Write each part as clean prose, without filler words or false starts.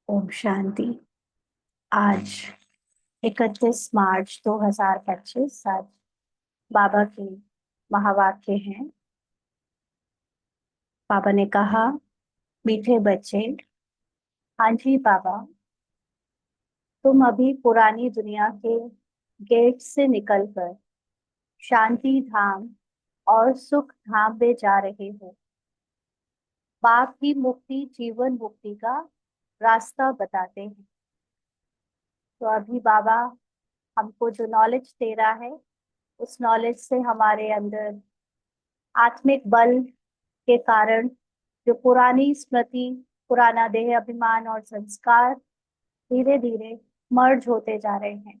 ओम शांति। आज 31 मार्च 2025 आज बाबा के महावाक्य हैं। बाबा ने कहा, मीठे बच्चे, हाँ जी बाबा, तुम अभी पुरानी दुनिया के गेट से निकलकर शांति धाम और सुख धाम में जा रहे हो। बाप ही मुक्ति जीवन मुक्ति का रास्ता बताते हैं। तो अभी बाबा हमको जो नॉलेज दे रहा है, उस नॉलेज से हमारे अंदर आत्मिक बल के कारण जो पुरानी स्मृति, पुराना देह अभिमान और संस्कार धीरे धीरे मर्ज होते जा रहे हैं।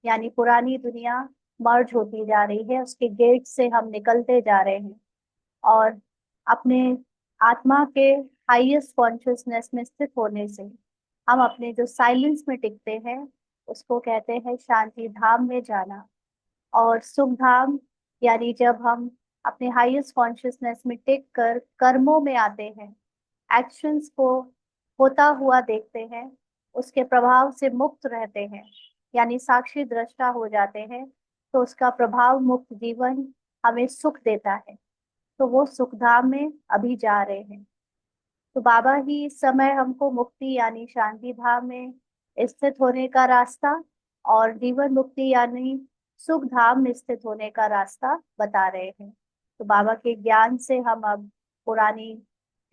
यानी पुरानी दुनिया मर्ज होती जा रही है, उसके गेट से हम निकलते जा रहे हैं और अपने आत्मा के हाईएस्ट कॉन्शियसनेस में स्थित होने से हम अपने जो साइलेंस में टिकते हैं, उसको कहते हैं शांति धाम में जाना। और सुख धाम यानी जब हम अपने हाईएस्ट कॉन्शियसनेस में टिक कर कर्मों में आते हैं, एक्शंस को होता हुआ देखते हैं, उसके प्रभाव से मुक्त रहते हैं, यानी साक्षी दृष्टा हो जाते हैं, तो उसका प्रभाव मुक्त जीवन हमें सुख देता है। तो वो सुख धाम में अभी जा रहे हैं। तो बाबा ही इस समय हमको मुक्ति यानी शांति धाम में स्थित होने का रास्ता और जीवन मुक्ति यानी सुख धाम में स्थित होने का रास्ता बता रहे हैं। तो बाबा के ज्ञान से हम अब पुरानी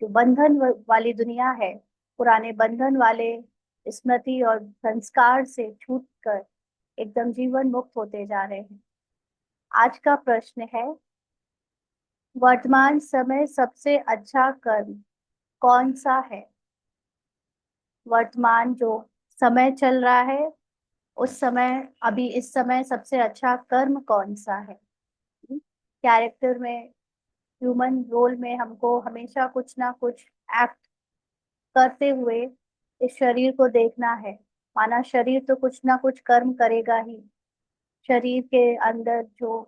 जो बंधन वाली दुनिया है, पुराने बंधन वाले स्मृति और संस्कार से छूट कर एकदम जीवन मुक्त होते जा रहे हैं। आज का प्रश्न है, वर्तमान समय सबसे अच्छा कर्म कौन सा है? वर्तमान जो समय चल रहा है, उस समय अभी इस समय सबसे अच्छा कर्म कौन सा है? कैरेक्टर में, ह्यूमन रोल में हमको हमेशा कुछ ना कुछ एक्ट करते हुए इस शरीर को देखना है। माना शरीर तो कुछ ना कुछ कर्म करेगा ही। शरीर के अंदर जो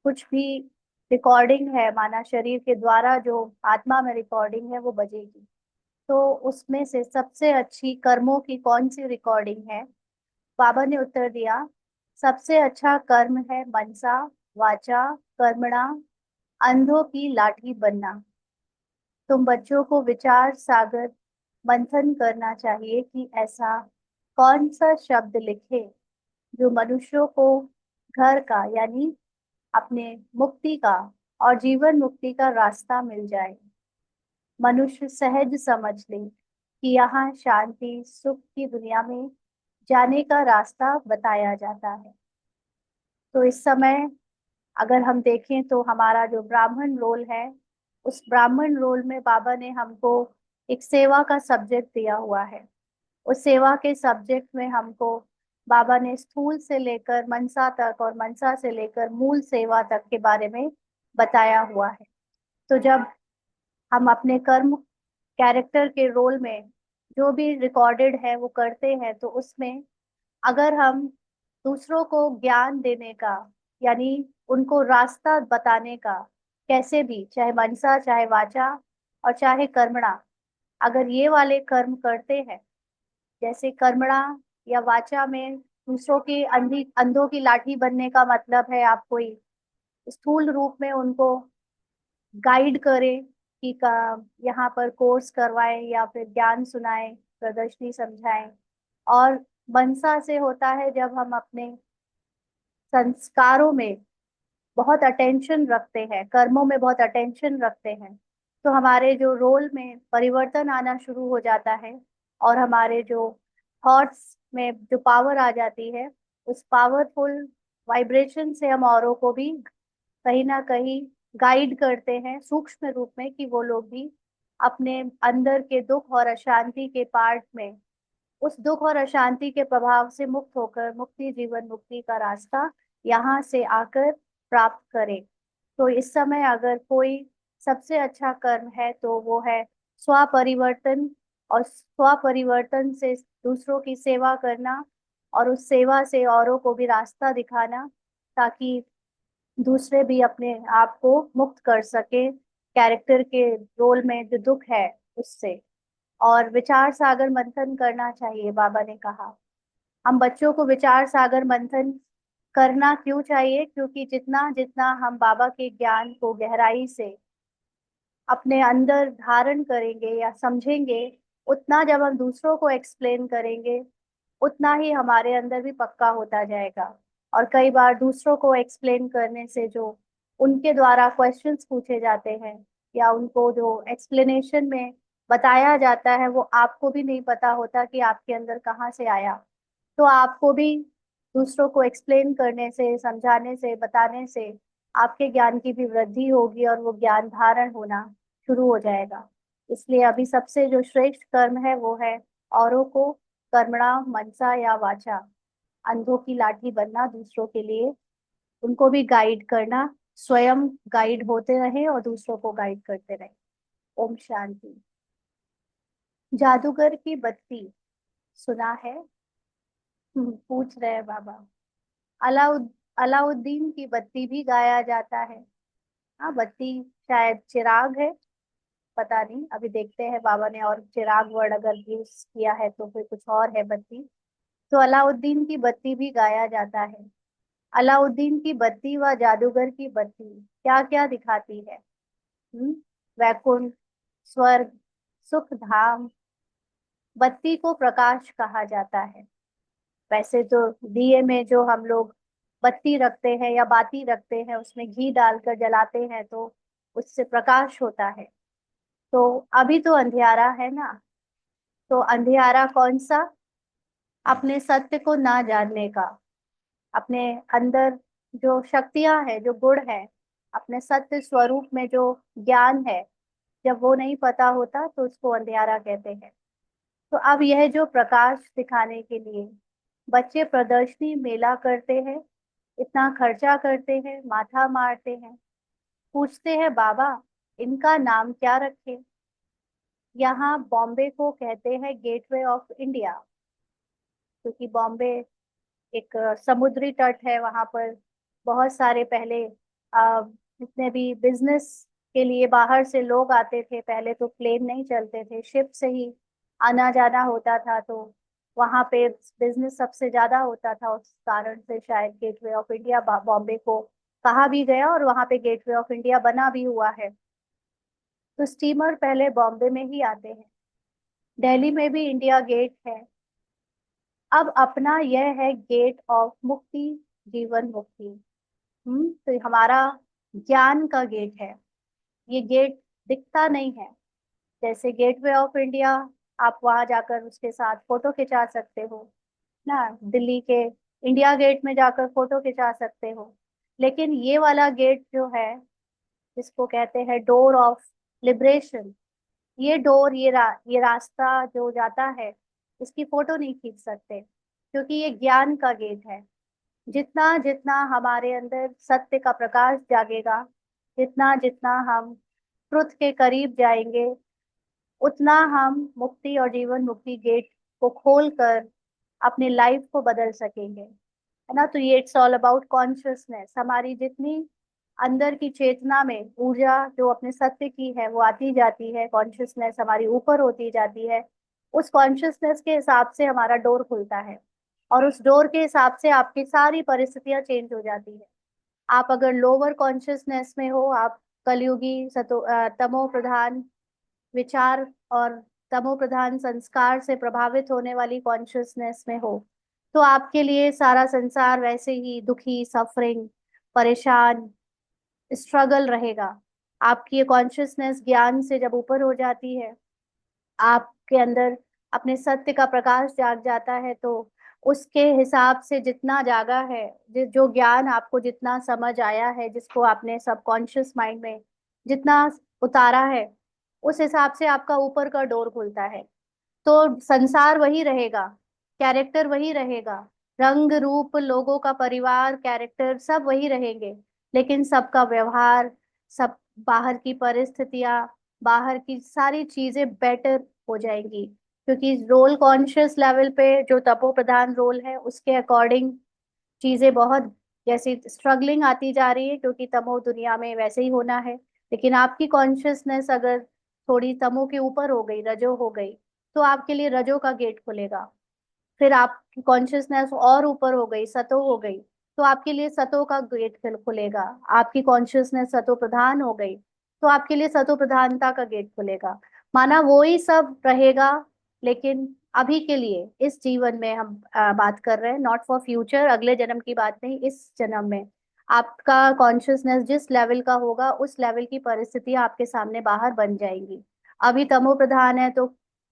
कुछ भी रिकॉर्डिंग है, माना शरीर के द्वारा जो आत्मा में रिकॉर्डिंग है, वो बजेगी। तो उसमें से सबसे अच्छी कर्मों की कौन सी रिकॉर्डिंग है? बाबा ने उत्तर दिया, सबसे अच्छा कर्म है मनसा वाचा कर्मणा अंधों की लाठी बनना। तुम बच्चों को विचार सागर मंथन करना चाहिए कि ऐसा कौन सा शब्द लिखे जो मनुष्यों को घर का यानी अपने मुक्ति का और जीवन मुक्ति का रास्ता मिल जाए। मनुष्य सहज समझ ले कि यहाँ शांति सुख की दुनिया में जाने का रास्ता बताया जाता है। तो इस समय अगर हम देखें तो हमारा जो ब्राह्मण रोल है, उस ब्राह्मण रोल में बाबा ने हमको एक सेवा का सब्जेक्ट दिया हुआ है। उस सेवा के सब्जेक्ट में हमको बाबा ने स्थूल से लेकर मनसा तक और मनसा से लेकर मूल सेवा तक के बारे में बताया हुआ है। तो जब हम अपने कर्म कैरेक्टर के रोल में जो भी रिकॉर्डेड है वो करते हैं, तो उसमें अगर हम दूसरों को ज्ञान देने का यानी उनको रास्ता बताने का, कैसे भी, चाहे मनसा चाहे वाचा और चाहे कर्मणा, अगर ये वाले कर्म करते हैं, जैसे कर्मणा या वाचा में दूसरों की अंधों की लाठी बनने का मतलब है आप कोई स्थूल रूप में उनको गाइड करें कि यहाँ पर कोर्स करवाएं या फिर ज्ञान सुनाएं, प्रदर्शनी समझाएं। और मनसा से होता है जब हम अपने संस्कारों में बहुत अटेंशन रखते हैं, कर्मों में बहुत अटेंशन रखते हैं, तो हमारे जो रोल में परिवर्तन आना शुरू हो जाता है और हमारे जो थॉट्स में जो पावर आ जाती है, उस पावरफुल वाइब्रेशन से हम औरों को भी कहीं ना कहीं गाइड करते हैं सूक्ष्म रूप में कि वो लोग भी अपने अंदर के दुख और अशांति के पार्ट में उस दुख और अशांति के प्रभाव से मुक्त होकर मुक्ति जीवन मुक्ति का रास्ता यहाँ से आकर प्राप्त करें। तो इस समय अगर कोई सबसे अच्छा कर्म है तो वो है स्वपरिवर्तन, और स्वपरिवर्तन से दूसरों की सेवा करना और उस सेवा से औरों को भी रास्ता दिखाना, ताकि दूसरे भी अपने आप को मुक्त कर सके कैरेक्टर के रोल में जो दुख है उससे। और विचार सागर मंथन करना चाहिए, बाबा ने कहा। हम बच्चों को विचार सागर मंथन करना क्यों चाहिए? क्योंकि जितना जितना हम बाबा के ज्ञान को गहराई से अपने अंदर धारण करेंगे या समझेंगे, उतना जब हम दूसरों को एक्सप्लेन करेंगे, उतना ही हमारे अंदर भी पक्का होता जाएगा। और कई बार दूसरों को एक्सप्लेन करने से जो उनके द्वारा क्वेश्चंस पूछे जाते हैं या उनको जो एक्सप्लेनेशन में बताया जाता है, वो आपको भी नहीं पता होता कि आपके अंदर कहाँ से आया। तो आपको भी दूसरों को एक्सप्लेन करने से, समझाने से, बताने से आपके ज्ञान की भी वृद्धि होगी और वो ज्ञान धारण होना शुरू हो जाएगा। इसलिए अभी सबसे जो श्रेष्ठ कर्म है वो है औरों को कर्मणा मनसा या वाचा, अंधों की लाठी बनना दूसरों के लिए, उनको भी गाइड करना, स्वयं गाइड होते रहे और दूसरों को गाइड करते रहे। ओम शांति। जादूगर की बत्ती सुना है? पूछ रहे हैं बाबा। अलाउद अलाउद्दीन की बत्ती भी गाया जाता है। हाँ, बत्ती शायद चिराग है, पता नहीं, अभी देखते हैं बाबा ने और चिराग वर्ड अगर यूज किया है तो फिर कुछ और है बत्ती। तो अलाउद्दीन की बत्ती भी गाया जाता है। अलाउद्दीन की बत्ती व जादूगर की बत्ती क्या क्या दिखाती है? वैकुंठ, स्वर्ग, सुख धाम। बत्ती को प्रकाश कहा जाता है। वैसे तो दिए में जो हम लोग बत्ती रखते हैं या बाती रखते हैं, उसमें घी डालकर जलाते हैं तो उससे प्रकाश होता है। तो अभी तो अंधियारा है ना, तो अंधियारा कौन सा? अपने सत्य को ना जानने का, अपने अंदर जो शक्तियां है, जो गुण है, अपने सत्य स्वरूप में जो ज्ञान है, जब वो नहीं पता होता तो उसको अंधियारा कहते हैं। तो अब यह जो प्रकाश दिखाने के लिए बच्चे प्रदर्शनी मेला करते हैं, इतना खर्चा करते हैं, माथा मारते हैं, पूछते हैं बाबा इनका नाम क्या रखें? यहाँ बॉम्बे को कहते हैं गेटवे ऑफ इंडिया, क्योंकि बॉम्बे एक समुद्री तट है। वहां पर बहुत सारे पहले जितने भी बिजनेस के लिए बाहर से लोग आते थे, पहले तो प्लेन नहीं चलते थे, शिप से ही आना जाना होता था, तो वहां पे बिजनेस सबसे ज्यादा होता था। उस कारण से शायद गेटवे ऑफ इंडिया बॉम्बे को कहा भी गया और वहां पे गेटवे ऑफ इंडिया बना भी हुआ है। तो स्टीमर पहले बॉम्बे में ही आते हैं। दिल्ली में भी इंडिया गेट है। अब अपना यह है गेट ऑफ मुक्ति, जीवन मुक्ति। तो ये हमारा ज्ञान का गेट है। ये गेट दिखता नहीं है। जैसे गेटवे ऑफ इंडिया, आप वहां जाकर उसके साथ फोटो खिंचा सकते हो ना, दिल्ली के इंडिया गेट में जाकर फोटो खिंचा सकते हो। लेकिन ये वाला गेट जो है, जिसको कहते हैं डोर ऑफ लिबरेशन, ये डोर, ये रास्ता जो जाता है, इसकी फोटो नहीं खींच सकते, क्योंकि ये ज्ञान का गेट है। जितना जितना हमारे अंदर सत्य का प्रकाश जागेगा, जितना जितना हम ट्रुथ के करीब जाएंगे, उतना हम मुक्ति और जीवन मुक्ति गेट को खोल कर अपनी लाइफ को बदल सकेंगे, है ना। तो ये इट्स ऑल अबाउट कॉन्शियसनेस। हमारी जितनी अंदर की चेतना में ऊर्जा जो अपने सत्य की है वो आती जाती है, कॉन्शियसनेस हमारी ऊपर होती जाती है, उस कॉन्शियसनेस के हिसाब से हमारा डोर खुलता है और उस डोर के हिसाब से आपकी सारी परिस्थितियां चेंज हो जाती है। आप अगर लोअर कॉन्शियसनेस में हो, आप कलयुगी तमो प्रधान विचार और तमो प्रधान संस्कार से प्रभावित होने वाली कॉन्शियसनेस में हो, तो आपके लिए सारा संसार वैसे ही दुखी, सफरिंग, परेशान, स्ट्रगल रहेगा। आपकी ये कॉन्शियसनेस ज्ञान से जब ऊपर हो जाती है, आपके अंदर अपने सत्य का प्रकाश जाग जाता है, तो उसके हिसाब से जितना जागा है, जो ज्ञान आपको जितना समझ आया है, जिसको आपने सबकॉन्शियस माइंड में जितना उतारा है, उस हिसाब से आपका ऊपर का डोर खुलता है। तो संसार वही रहेगा, कैरेक्टर वही रहेगा, रंग रूप, लोगों का परिवार, कैरेक्टर सब वही रहेंगे, लेकिन सबका व्यवहार, सब बाहर की परिस्थितियां, बाहर की सारी चीजें बेटर हो जाएंगी। क्योंकि रोल कॉन्शियस लेवल पे जो तपो प्रधान रोल है, उसके अकॉर्डिंग चीजें बहुत जैसी स्ट्रगलिंग आती जा रही है, क्योंकि तमो दुनिया में वैसे ही होना है। लेकिन आपकी कॉन्शियसनेस अगर थोड़ी तमो के ऊपर हो गई, रजो हो गई, तो आपके लिए रजो का गेट खुलेगा। फिर आपकी कॉन्शियसनेस और ऊपर हो गई, सतो हो गई, तो आपके लिए सतो का गेट खुलेगा। आपकी कॉन्शियसनेस सतो प्रधान हो गई, तो आपके लिए सतो प्रधानता का गेट खुलेगा। माना वो ही सब रहेगा, लेकिन अभी के लिए इस जीवन में हम बात कर रहे हैं, नॉट फॉर फ्यूचर, अगले जन्म की बात नहीं, इस जन्म में आपका कॉन्शियसनेस जिस लेवल का होगा उस लेवल की परिस्थितियां आपके सामने बाहर बन जाएंगी। अभी तमो प्रधान है तो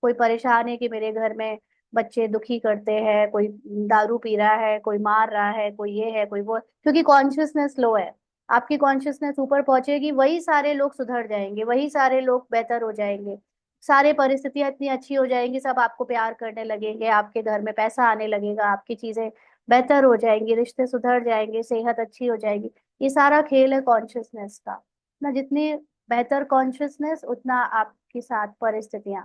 कोई परेशान है कि मेरे घर में बच्चे दुखी करते हैं, कोई दारू पी रहा है, कोई मार रहा है, कोई ये है, कोई वो, क्योंकि कॉन्शियसनेस लो है। आपकी कॉन्शियसनेस ऊपर पहुंचेगी, वही सारे लोग सुधर जाएंगे, वही सारे लोग बेहतर हो जाएंगे, सारे परिस्थितियां इतनी अच्छी हो जाएंगी, सब आपको प्यार करने लगेंगे, आपके घर में पैसा आने लगेगा, आपकी चीजें बेहतर हो जाएंगी, रिश्ते सुधर जाएंगे, सेहत अच्छी हो जाएगी। ये सारा खेल है कॉन्शियसनेस का ना। जितनी बेहतर कॉन्शियसनेस उतना आपके साथ परिस्थितियां।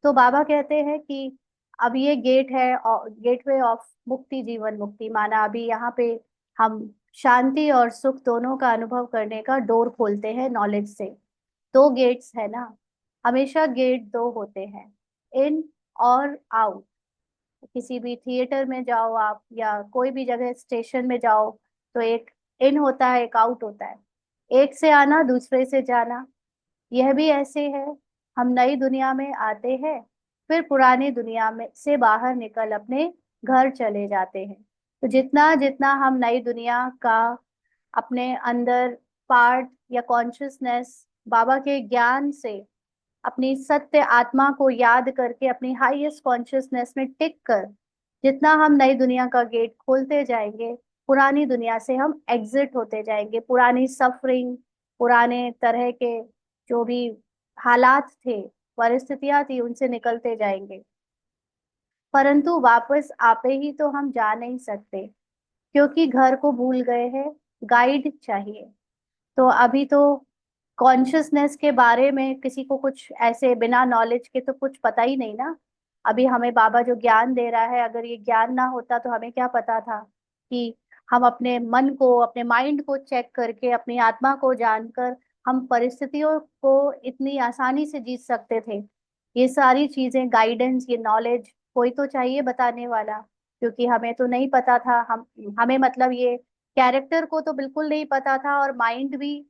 तो बाबा कहते हैं कि अब ये गेट है, गेटवे ऑफ मुक्ति, जीवन मुक्ति। माना अभी यहाँ पे हम शांति और सुख दोनों का अनुभव करने का डोर खोलते हैं नॉलेज से। दो गेट्स है ना, हमेशा गेट दो होते हैं, इन और आउट। किसी भी थिएटर में जाओ आप, या कोई भी जगह स्टेशन में जाओ, तो एक इन होता है, एक आउट होता है। एक से आना, दूसरे से जाना। यह भी ऐसे है, हम नई दुनिया में आते हैं, फिर पुरानी दुनिया में से बाहर निकल अपने घर चले जाते हैं। तो जितना जितना हम नई दुनिया का अपने अंदर पार्ट या कॉन्शियसनेस बाबा के ज्ञान से अपनी सत्य आत्मा को याद करके अपनी हाईएस्ट कॉन्शियसनेस में टिक कर जितना हम नई दुनिया का गेट खोलते जाएंगे, पुरानी दुनिया से हम एग्जिट होते जाएंगे। पुरानी सफरिंग, पुराने तरह के जो भी हालात थे, परिस्थितियां थी, उनसे निकलते जाएंगे। परंतु वापस आपे ही तो हम जा नहीं सकते, क्योंकि घर को भूल गए हैं, गाइड चाहिए। तो अभी तो कॉन्शियसनेस के बारे में किसी को कुछ ऐसे बिना नॉलेज के तो कुछ पता ही नहीं ना। अभी हमें बाबा जो ज्ञान दे रहा है, अगर ये ज्ञान ना होता तो हमें क्या पता था कि हम अपने मन को, अपने माइंड को चेक करके, अपनी आत्मा को जानकर हम परिस्थितियों को इतनी आसानी से जीत सकते थे। ये सारी चीजें, गाइडेंस, ये नॉलेज कोई तो चाहिए बताने वाला, क्योंकि हमें तो नहीं पता था। हमें मतलब ये कैरेक्टर को तो बिल्कुल नहीं पता था, और माइंड भी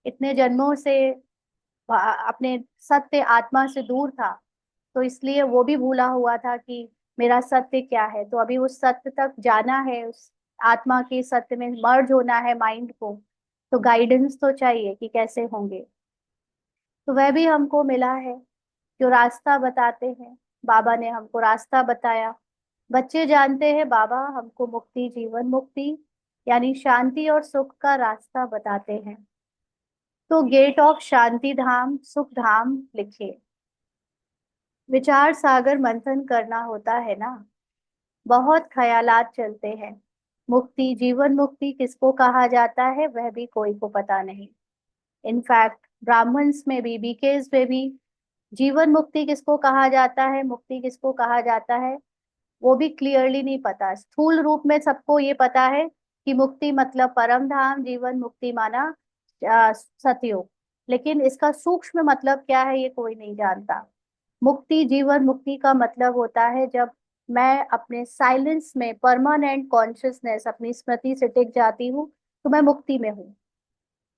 इतने जन्मों से अपने सत्य आत्मा से दूर था, तो इसलिए वो भी भूला हुआ था कि मेरा सत्य क्या है। तो अभी उस सत्य तक जाना है, उस आत्मा के सत्य में मर्ज होना है माइंड को, तो गाइडेंस तो चाहिए कि कैसे होंगे। तो वह भी हमको मिला है, जो रास्ता बताते हैं। बाबा ने हमको रास्ता बताया। बच्चे जानते हैं बाबा हमको मुक्ति, जीवन मुक्ति यानी शांति और सुख का रास्ता बताते हैं। तो गेट ऑफ शांति धाम, सुख धाम लिखे। विचार सागर मंथन करना होता है ना, बहुत ख्यालात चलते हैं। मुक्ति, जीवन मुक्ति किसको कहा जाता है वह भी कोई को पता नहीं। इनफैक्ट ब्राह्मण्स में भी, बीकेज में भी जीवन मुक्ति किसको कहा जाता है, मुक्ति किसको कहा जाता है, वो भी क्लियरली नहीं पता। स्थूल रूप में सबको ये पता है कि मुक्ति मतलब परम धाम, जीवन मुक्ति माना सतयुग। लेकिन इसका सूक्ष्म मतलब क्या है ये कोई नहीं जानता। मुक्ति, जीवन मुक्ति का मतलब होता है जब मैं अपने साइलेंस में, परमानेंट कॉन्शियसनेस अपनी स्मृति से टिक जाती हूँ, तो मैं मुक्ति में हूँ।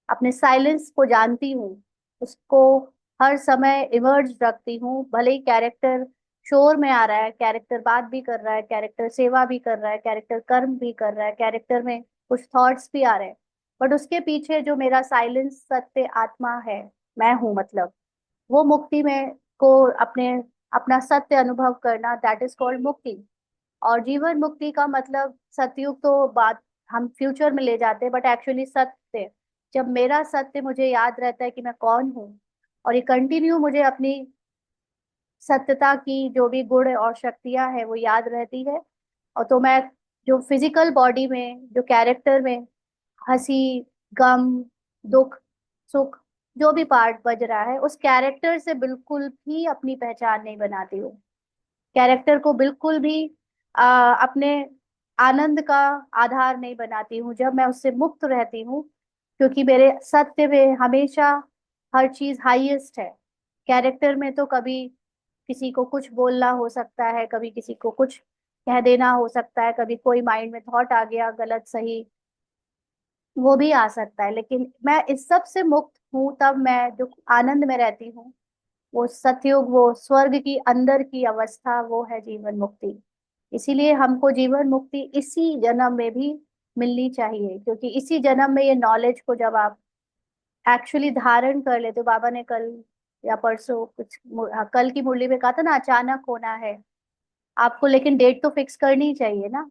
अपने साइलेंस को जानती हूँ, उसको हर समय इमर्ज रखती हूँ। भले ही कैरेक्टर शोर में आ रहा है, कैरेक्टर बात भी कर रहा है, कैरेक्टर सेवा भी कर रहा है, कैरेक्टर कर्म भी कर रहा है, कैरेक्टर में कुछ थॉट्स भी आ रहे हैं, बट उसके पीछे जो मेरा साइलेंस सत्य आत्मा है, मैं हूँ मतलब, वो मुक्ति में को अपने अपना सत्य अनुभव करना, दैट इज कॉल्ड मुक्ति। और जीवन मुक्ति का मतलब, सतयुग तो बात हम फ्यूचर में ले जाते हैं, बट एक्चुअली सत्य, जब मेरा सत्य मुझे याद रहता है कि मैं कौन हूँ, और ये कंटिन्यू मुझे अपनी सत्यता की जो भी गुण और शक्तियां हैं वो याद रहती है। और तो मैं जो फिजिकल बॉडी में, जो कैरेक्टर में हंसी, गम, दुख, सुख, जो भी पार्ट बज रहा है, उस कैरेक्टर से बिल्कुल भी अपनी पहचान नहीं बनाती हूँ। कैरेक्टर को बिल्कुल भी अपने आनंद का आधार नहीं बनाती हूँ जब मैं उससे मुक्त रहती हूँ, क्योंकि मेरे सत्य में हमेशा हर चीज हाईएस्ट है। कैरेक्टर में तो कभी किसी को कुछ बोलना हो सकता है, कभी किसी को कुछ कह देना हो सकता है, कभी कोई माइंड में थॉट आ गया गलत सही, वो भी आ सकता है। लेकिन मैं इस सब से मुक्त हूँ तब मैं जो आनंद में रहती हूँ, वो सतयुग, वो स्वर्ग की अंदर की अवस्था, वो है जीवन मुक्ति। इसीलिए हमको जीवन मुक्ति इसी जन्म में भी मिलनी चाहिए, क्योंकि इसी जन्म में ये नॉलेज को जब आप एक्चुअली धारण कर लेते हो, बाबा ने कल या परसों कुछ कल की मुरली में कहा था ना, अचानक होना है आपको, लेकिन डेट तो फिक्स करनी चाहिए ना।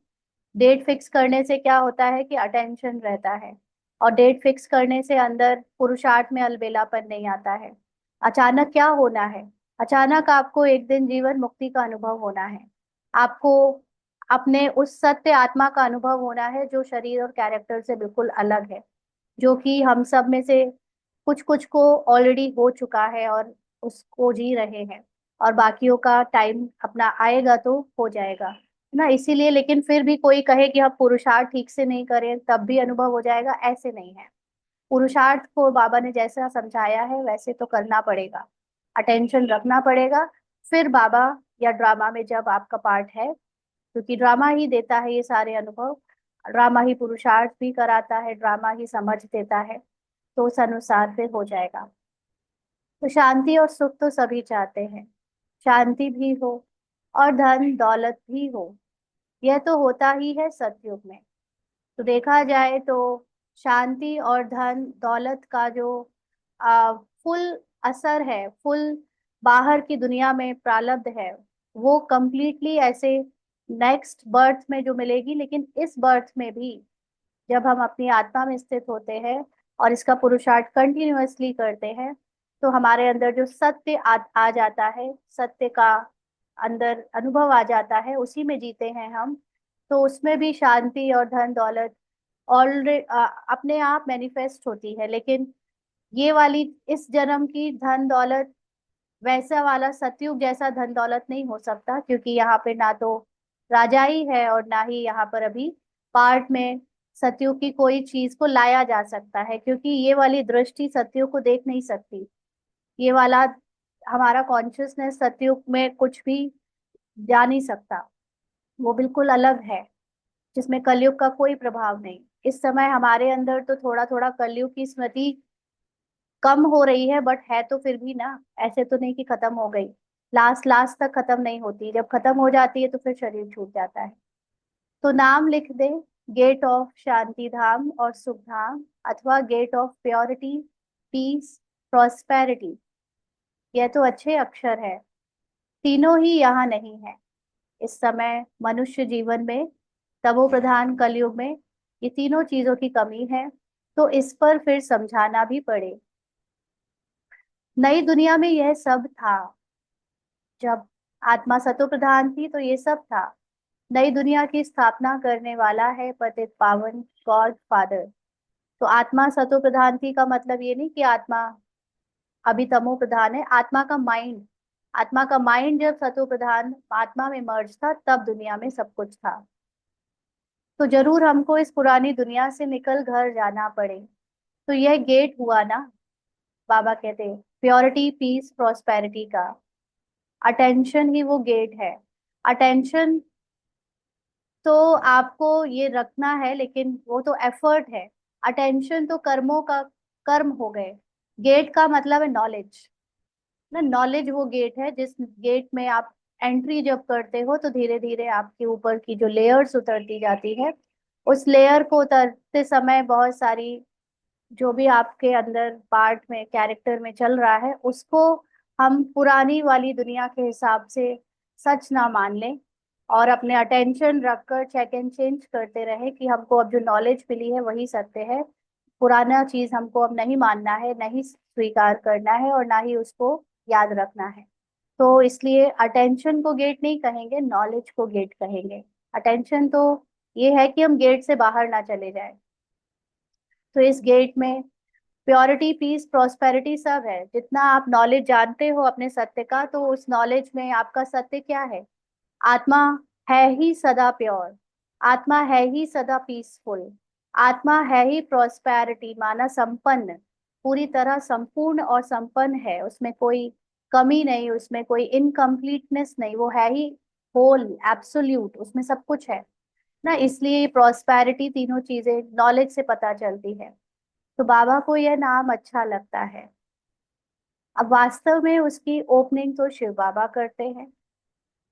डेट फिक्स करने से क्या होता है कि अटेंशन रहता है, और डेट फिक्स करने से अंदर पुरुषार्थ में अलबेलापन नहीं आता है। अचानक क्या होना है? अचानक आपको एक दिन जीवन मुक्ति का अनुभव होना है। आपको अपने उस सत्य आत्मा का अनुभव होना है जो शरीर और कैरेक्टर से बिल्कुल अलग है, जो कि हम सब में से कुछ कुछ को ऑलरेडी हो चुका है और उसको जी रहे हैं, और बाकियों का टाइम अपना आएगा तो हो जाएगा, है ना। इसीलिए, लेकिन फिर भी कोई कहे कि हम पुरुषार्थ ठीक से नहीं करें तब भी अनुभव हो जाएगा, ऐसे नहीं है। पुरुषार्थ को बाबा ने जैसा समझाया है वैसे तो करना पड़ेगा, अटेंशन रखना पड़ेगा। फिर बाबा या ड्रामा में जब आपका पार्ट है, क्योंकि ड्रामा ही देता है ये सारे अनुभव, ड्रामा ही पुरुषार्थ भी कराता है, ड्रामा ही समझ देता है, तो उस अनुसार फिर हो जाएगा। तो शांति और सुख तो सभी चाहते हैं, शांति भी हो और धन दौलत भी हो, यह तो होता ही है सतयुग में। तो देखा जाए तो शांति और धन दौलत का जो फुल असर है, फुल बाहर की दुनिया में प्रारब्ध है, वो कंप्लीटली ऐसे नेक्स्ट बर्थ में जो मिलेगी। लेकिन इस बर्थ में भी जब हम अपनी आत्मा में स्थित होते हैं और इसका पुरुषार्थ कंटिन्यूअसली करते हैं, तो हमारे अंदर जो सत्य आ जाता है, सत्य का अंदर अनुभव आ जाता है, उसी में जीते हैं हम। तो उसमें भी शांति और धन दौलत ऑलरेडी अपने आप मैनिफेस्ट होती है। लेकिन ये वाली इस जन्म की धन दौलत वैसा वाला सतयुग जैसा धन दौलत नहीं हो सकता, क्योंकि यहाँ पे ना तो राजाई है और ना ही यहाँ पर अभी पार्ट में सतयुग की कोई चीज को लाया जा सकता है, क्योंकि ये वाली दृष्टि सतयुग को देख नहीं सकती। ये वाला हमारा कॉन्शियसनेस सतयुग में कुछ भी जा नहीं सकता, वो बिल्कुल अलग है, जिसमें कलयुग का कोई प्रभाव नहीं। इस समय हमारे अंदर तो थोड़ा थोड़ा कलयुग की स्मृति कम हो रही है, बट है तो फिर भी ना, ऐसे तो नहीं कि खत्म हो गई। लास्ट लास्ट तक खत्म नहीं होती, जब खत्म हो जाती है तो फिर शरीर छूट जाता है। तो नाम लिख दे, गेट ऑफ शांति धाम और सुख धाम, अथवा gate of purity, peace, prosperity. यह तो अच्छे अक्षर है, तीनों ही यहाँ नहीं है इस समय मनुष्य जीवन में। तमो प्रधान कलयुग में ये तीनों चीजों की कमी है, तो इस पर फिर समझाना भी पड़े। नई दुनिया में यह सब था, जब आत्मा सतो प्रधान थी तो ये सब था। नई दुनिया की स्थापना करने वाला है पतित पावन गॉड फादर। तो आत्मा सतो प्रधान थी का मतलब ये नहीं कि आत्मा अभी तमो प्रधान है। आत्मा का माइंड जब सतो प्रधान आत्मा में मर्ज था, तब दुनिया में सब कुछ था। तो जरूर हमको इस पुरानी दुनिया से निकल घर जाना पड़े। तो यह गेट हुआ ना, बाबा कहते प्योरिटी पीस प्रॉस्पेरिटी का। अटेंशन ही वो गेट है। अटेंशन तो आपको ये रखना है, लेकिन वो तो एफर्ट है। अटेंशन तो कर्मों का कर्म हो गए। गेट का मतलब है नॉलेज ना, नॉलेज वो गेट है जिस गेट में आप एंट्री जब करते हो तो धीरे धीरे आपके ऊपर की जो लेयर्स उतरती जाती है, उस लेयर को उतरते समय बहुत सारी जो भी आपके अंदर पार्ट में कैरेक्टर में चल रहा है, उसको हम पुरानी वाली दुनिया के हिसाब से सच ना मान लें, और अपने अटेंशन रखकर चेक एंड चेंज करते रहे कि हमको अब जो नॉलेज मिली है वही सत्य है। पुराना चीज हमको अब नहीं मानना है, नहीं स्वीकार करना है, और ना ही उसको याद रखना है। तो इसलिए अटेंशन को गेट नहीं कहेंगे, नॉलेज को गेट कहेंगे। अटेंशन तो ये है कि हम गेट से बाहर ना चले जाए। तो इस गेट में प्योरिटी पीस प्रॉस्पेरिटी सब है। जितना आप नॉलेज जानते हो अपने सत्य का, तो उस नॉलेज में आपका सत्य क्या है? आत्मा है ही सदा प्योर, आत्मा है ही सदा पीसफुल, आत्मा है ही प्रॉस्पेरिटी माना संपन्न, पूरी तरह संपूर्ण और संपन्न है, उसमें कोई कमी नहीं, उसमें कोई इनकम्प्लीटनेस नहीं, वो है ही होल, एब्सोल्यूट, उसमें सब कुछ है ना। इसलिए प्रॉस्पेरिटी, तीनों चीजें नॉलेज से पता चलती है। तो बाबा को यह नाम अच्छा लगता है। अब वास्तव में उसकी ओपनिंग तो शिव बाबा करते हैं।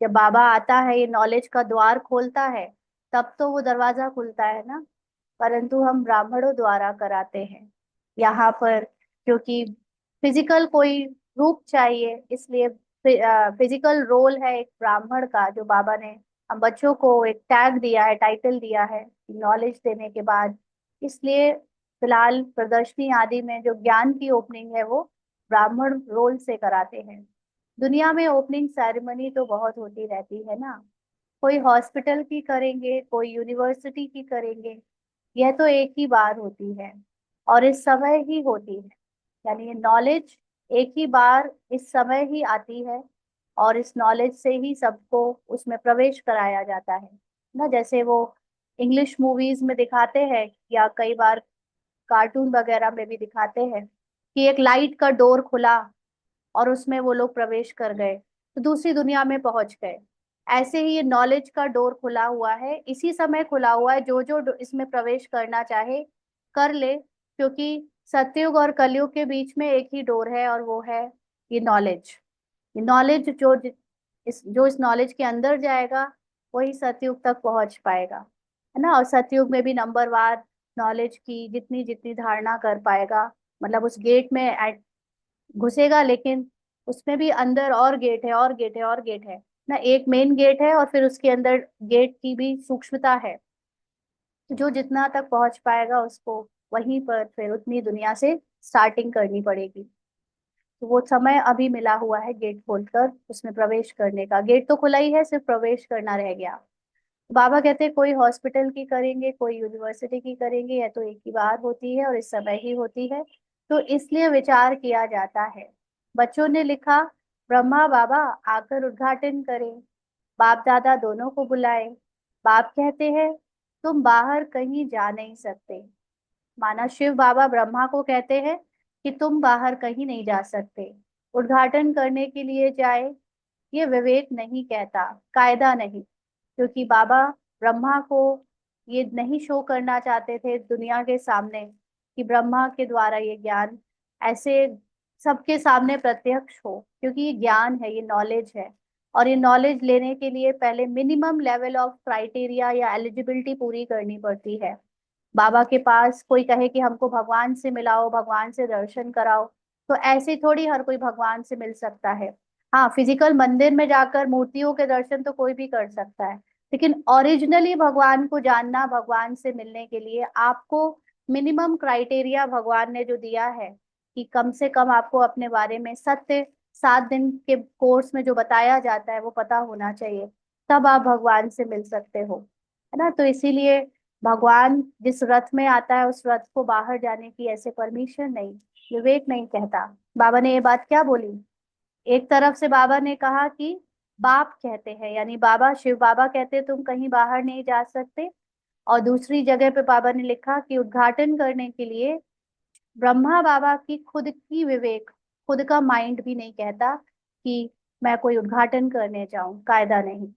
जब बाबा आता है, ये नॉलेज का द्वार खोलता है, तब तो वो दरवाजा खुलता है ना। परंतु हम ब्राह्मणों द्वारा कराते हैं यहाँ पर, क्योंकि फिजिकल कोई रूप चाहिए, इसलिए फिजिकल रोल है एक ब्राह्मण का, जो बाबा ने हम बच्चों को एक टैग दिया है, टाइटल दिया है नॉलेज देने के बाद। इसलिए फिलहाल प्रदर्शनी आदि में जो ज्ञान की ओपनिंग है, वो ब्राह्मण रोल से कराते हैं। दुनिया में ओपनिंग सेरेमनी तो बहुत होती रहती है ना। कोई हॉस्पिटल की करेंगे, कोई यूनिवर्सिटी की करेंगे, यह तो एक ही बार होती है और इस समय ही होती है। यानी ये नॉलेज एक ही बार इस समय ही आती है, और इस नॉलेज से ही सबको उसमें प्रवेश कराया जाता है ना। जैसे वो इंग्लिश मूवीज में दिखाते हैं, या कई बार कार्टून वगैरह में भी दिखाते हैं, कि एक लाइट का डोर खुला और उसमें वो लोग प्रवेश कर गए, तो दूसरी दुनिया में पहुंच गए। ऐसे ही ये नॉलेज का डोर खुला हुआ है, इसी समय खुला हुआ है। जो जो इसमें प्रवेश करना चाहे कर ले, क्योंकि सतयुग और कलयुग के बीच में एक ही डोर है, और वो है ये नॉलेज। ये नॉलेज जो इस नॉलेज के अंदर जाएगा, वही सतयुग तक पहुंच पाएगा, है ना। और सतयुग में भी नंबरवार नॉलेज की जितनी जितनी धारणा कर पाएगा, मतलब उस गेट में घुसेगा, लेकिन उसमें भी अंदर और गेट है, और गेट है, और गेट है ना। एक मेन गेट है, और फिर उसके अंदर गेट की भी सूक्ष्मता है। तो जो जितना तक पहुंच पाएगा, उसको वहीं पर फिर उतनी दुनिया से स्टार्टिंग करनी पड़ेगी। तो वो समय अभी मिला हुआ है गेट खोलकर उसमें प्रवेश करने का। गेट तो खुला ही है, सिर्फ प्रवेश करना रह गया। बाबा कहते हैं कोई हॉस्पिटल की करेंगे, कोई यूनिवर्सिटी की करेंगे, या तो एक ही बार होती है और इस समय ही होती है। तो इसलिए विचार किया जाता है। बच्चों ने लिखा, ब्रह्मा बाबा आकर उद्घाटन करें। बाप दादा दोनों को बुलाए। बाप कहते हैं तुम बाहर कहीं जा नहीं सकते। माना शिव बाबा ब्रह्मा को कहते हैं कि तुम बाहर कहीं नहीं जा सकते, उद्घाटन करने के लिए जाए। ये विवेक नहीं कहता, कायदा नहीं, क्योंकि बाबा ब्रह्मा को ये नहीं शो करना चाहते थे दुनिया के सामने कि ब्रह्मा के द्वारा ये ज्ञान ऐसे सबके सामने प्रत्यक्ष हो, क्योंकि ये ज्ञान है, ये नॉलेज है। और ये नॉलेज लेने के लिए पहले मिनिमम लेवल ऑफ क्राइटेरिया या एलिजिबिलिटी पूरी करनी पड़ती है। बाबा के पास कोई कहे कि हमको भगवान से मिलाओ, भगवान से दर्शन कराओ, तो ऐसे थोड़ी हर कोई भगवान से मिल सकता है। हाँ, फिजिकल मंदिर में जाकर मूर्तियों के दर्शन तो कोई भी कर सकता है, लेकिन ओरिजिनली भगवान को जानना, भगवान से मिलने के लिए आपको मिनिमम क्राइटेरिया भगवान ने जो दिया है, कि कम से कम आपको अपने बारे में सत्य 7 दिन के कोर्स में जो बताया जाता है वो पता होना चाहिए, तब आप भगवान से मिल सकते हो, है ना। तो इसीलिए भगवान जिस रथ में आता है, उस रथ को बाहर जाने की ऐसे परमिशन नहीं, विवेक नहीं कहता। बाबा ने ये बात क्या बोली, एक तरफ से बाबा ने कहा कि बाप कहते हैं, यानी बाबा शिव बाबा कहते हैं तुम कहीं बाहर नहीं जा सकते। और दूसरी जगह पे बाबा ने लिखा कि उद्घाटन करने के लिए ब्रह्मा बाबा की खुद की विवेक, खुद का माइंड भी नहीं कहता कि मैं कोई उद्घाटन करने जाऊं, कायदा नहीं।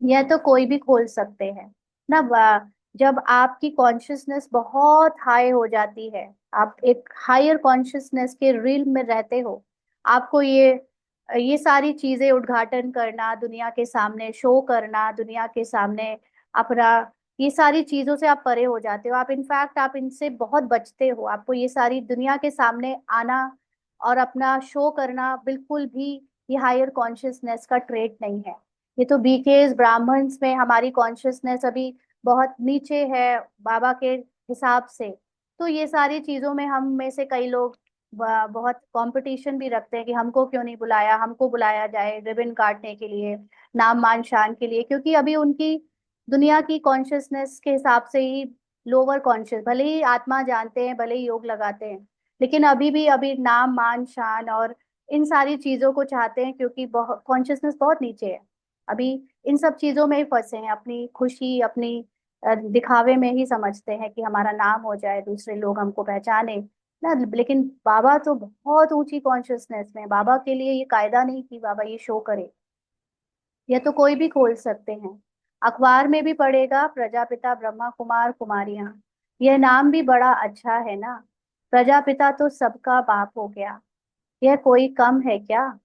यह तो कोई भी खोल सकते हैं ना। जब आपकी कॉन्शियसनेस बहुत हाई हो जाती है, आप एक हायर कॉन्शियसनेस के रील में रहते हो, आपको ये सारी चीजें उद्घाटन करना, दुनिया के सामने शो करना, दुनिया के सामने अपना, ये सारी चीजों से आप परे हो जाते हो। आप इनफैक्ट आप इनसे बहुत बचते हो, आपको ये सारी दुनिया के सामने आना और अपना शो करना बिल्कुल भी ये हायर कॉन्शियसनेस का ट्रेट नहीं है। ये तो बीकेज ब्राह्मण्स में हमारी कॉन्शियसनेस अभी बहुत नीचे है बाबा के हिसाब से। तो ये सारी चीजों में हम में से कई लोग बहुत कंपटीशन भी रखते हैं कि हमको क्यों नहीं बुलाया, हमको बुलाया जाए रिबन काटने के लिए, नाम मान शान के लिए, क्योंकि अभी उनकी दुनिया की कॉन्शियसनेस के हिसाब से ही लोअर कॉन्शियस, भले ही आत्मा जानते हैं, भले ही योग लगाते हैं, लेकिन अभी नाम मान शान और इन सारी चीजों को चाहते हैं, क्योंकि बहुत कॉन्शियसनेस बहुत नीचे है अभी। इन सब चीजों में ही फंसे हैं, अपनी खुशी, अपनी दिखावे में ही समझते हैं कि हमारा नाम हो जाए, दूसरे लोग हमको पहचाने। ना। लेकिन बाबा तो बहुत ऊंची कॉन्शियसनेस में है। बाबा के लिए ये कायदा नहीं कि बाबा ये शो करे, ये तो कोई भी खोल सकते हैं। अखबार में भी पढ़ेगा प्रजापिता ब्रह्मा कुमार कुमारियां, यह नाम भी बड़ा अच्छा है ना। प्रजापिता तो सबका बाप हो गया, यह कोई कम है क्या।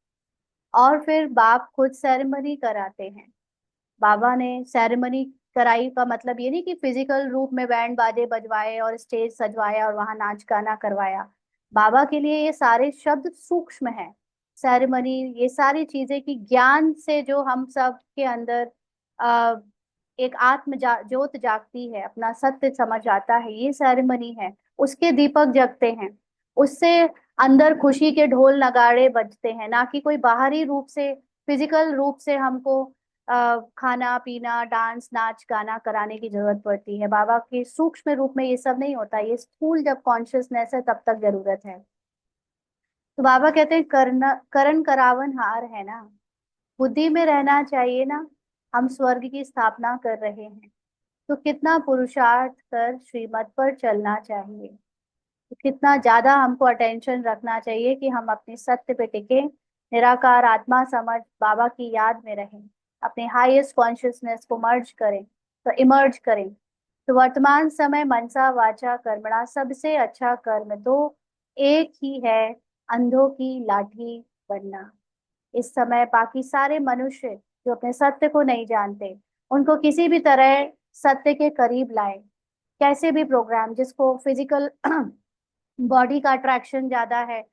और फिर बाप खुद सेरेमनी कराते हैं। बाबा ने सेरेमनी कराई का मतलब ये नहीं कि फिजिकल रूप में बैंड बाजे बजवाए और स्टेज सजवाया और वहां नाच गाना करवाया। बाबा के लिए ये सारे शब्द सूक्ष्म है। सेरेमनी, ये सारी चीजें कि ज्ञान से जो हम सब के अंदर आ, एक ज्योत जागती है, अपना सत्य समझ आता है, ये सेरेमनी है। उसके दीपक जगते हैं, उससे अंदर खुशी के ढोल नगाड़े बजते हैं, ना कि कोई बाहरी रूप से, फिजिकल रूप से हमको खाना पीना डांस नाच गाना कराने की जरूरत पड़ती है। बाबा के सूक्ष्म रूप में ये सब नहीं होता, ये स्थूल जब कॉन्शियसनेस है तब तक जरूरत है। तो बाबा कहते हैं करना करण करावन हार है ना। बुद्धि में रहना चाहिए ना, हम स्वर्ग की स्थापना कर रहे हैं, तो कितना पुरुषार्थ कर श्रीमत पर चलना चाहिए। तो कितना ज्यादा हमको अटेंशन रखना चाहिए कि हम अपने सत्य पे टिके, निराकार आत्मा समझ बाबा की याद में रहें, अपने हाईएस्ट कॉन्शियसनेस को मर्ज करें, तो इमर्ज करें। तो वर्तमान समय मनसा वाचा कर्मणा सबसे अच्छा कर्म तो एक ही है, अंधों की लाठी बनना। इस समय बाकी सारे मनुष्य जो अपने सत्य को नहीं जानते, उनको किसी भी तरह सत्य के करीब लाए। कैसे भी प्रोग्राम, जिसको फिजिकल बॉडी का अट्रैक्शन ज्यादा है,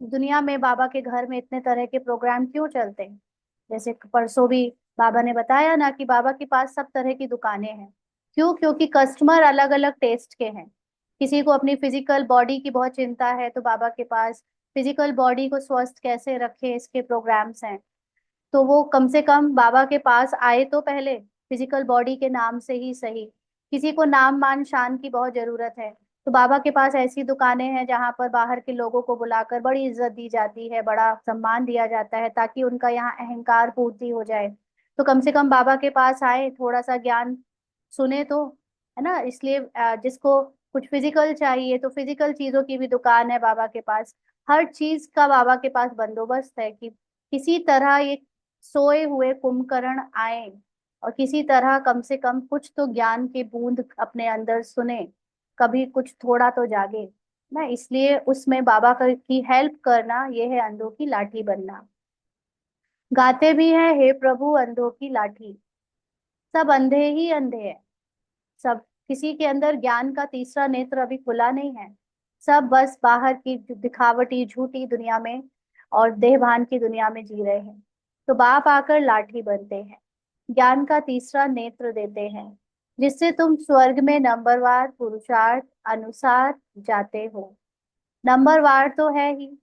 दुनिया में बाबा के घर में इतने तरह के प्रोग्राम क्यों चलते हैं। जैसे परसों भी बाबा ने बताया ना कि बाबा के पास सब तरह की दुकानें हैं। क्यों? क्योंकि कस्टमर अलग अलग टेस्ट के हैं। किसी को अपनी फिजिकल बॉडी की बहुत चिंता है, तो बाबा के पास फिजिकल बॉडी को स्वस्थ कैसे रखे इसके प्रोग्राम्स हैं। तो वो कम से कम बाबा के पास आए तो पहले फिजिकल बॉडी के नाम से ही सही। किसी को नाम मान शान की बहुत जरूरत है, तो बाबा के पास ऐसी दुकानें हैं जहां पर बाहर के लोगों को बुलाकर बड़ी इज्जत दी जाती है, बड़ा सम्मान दिया जाता है, ताकि उनका यहाँ अहंकार पूर्ति हो जाए। तो कम से कम बाबा के पास आए, थोड़ा सा ज्ञान सुने तो, है ना। इसलिए जिसको कुछ फिजिकल चाहिए तो फिजिकल चीजों की भी दुकान है बाबा के पास। हर चीज का बाबा के पास बंदोबस्त है कि किसी तरह ये सोए हुए कुंभकर्ण आए और किसी तरह कम से कम कुछ तो ज्ञान की बूंद अपने अंदर सुने, कभी कुछ थोड़ा तो जागे ना। इसलिए उसमें की हेल्प करना, ये है अंधों की लाठी बनना। गाते भी हैं, हे प्रभु अंधों की लाठी। सब अंधे ही अंधे हैं, सब, किसी के अंदर ज्ञान का तीसरा नेत्र अभी खुला नहीं है। सब बस बाहर की दिखावटी झूठी दुनिया में और देहभान की दुनिया में जी रहे हैं। तो बाप आकर लाठी बनते हैं, ज्ञान का तीसरा नेत्र देते हैं, जिससे तुम स्वर्ग में नंबरवार पुरुषार्थ अनुसार जाते हो। नंबरवार तो है ही,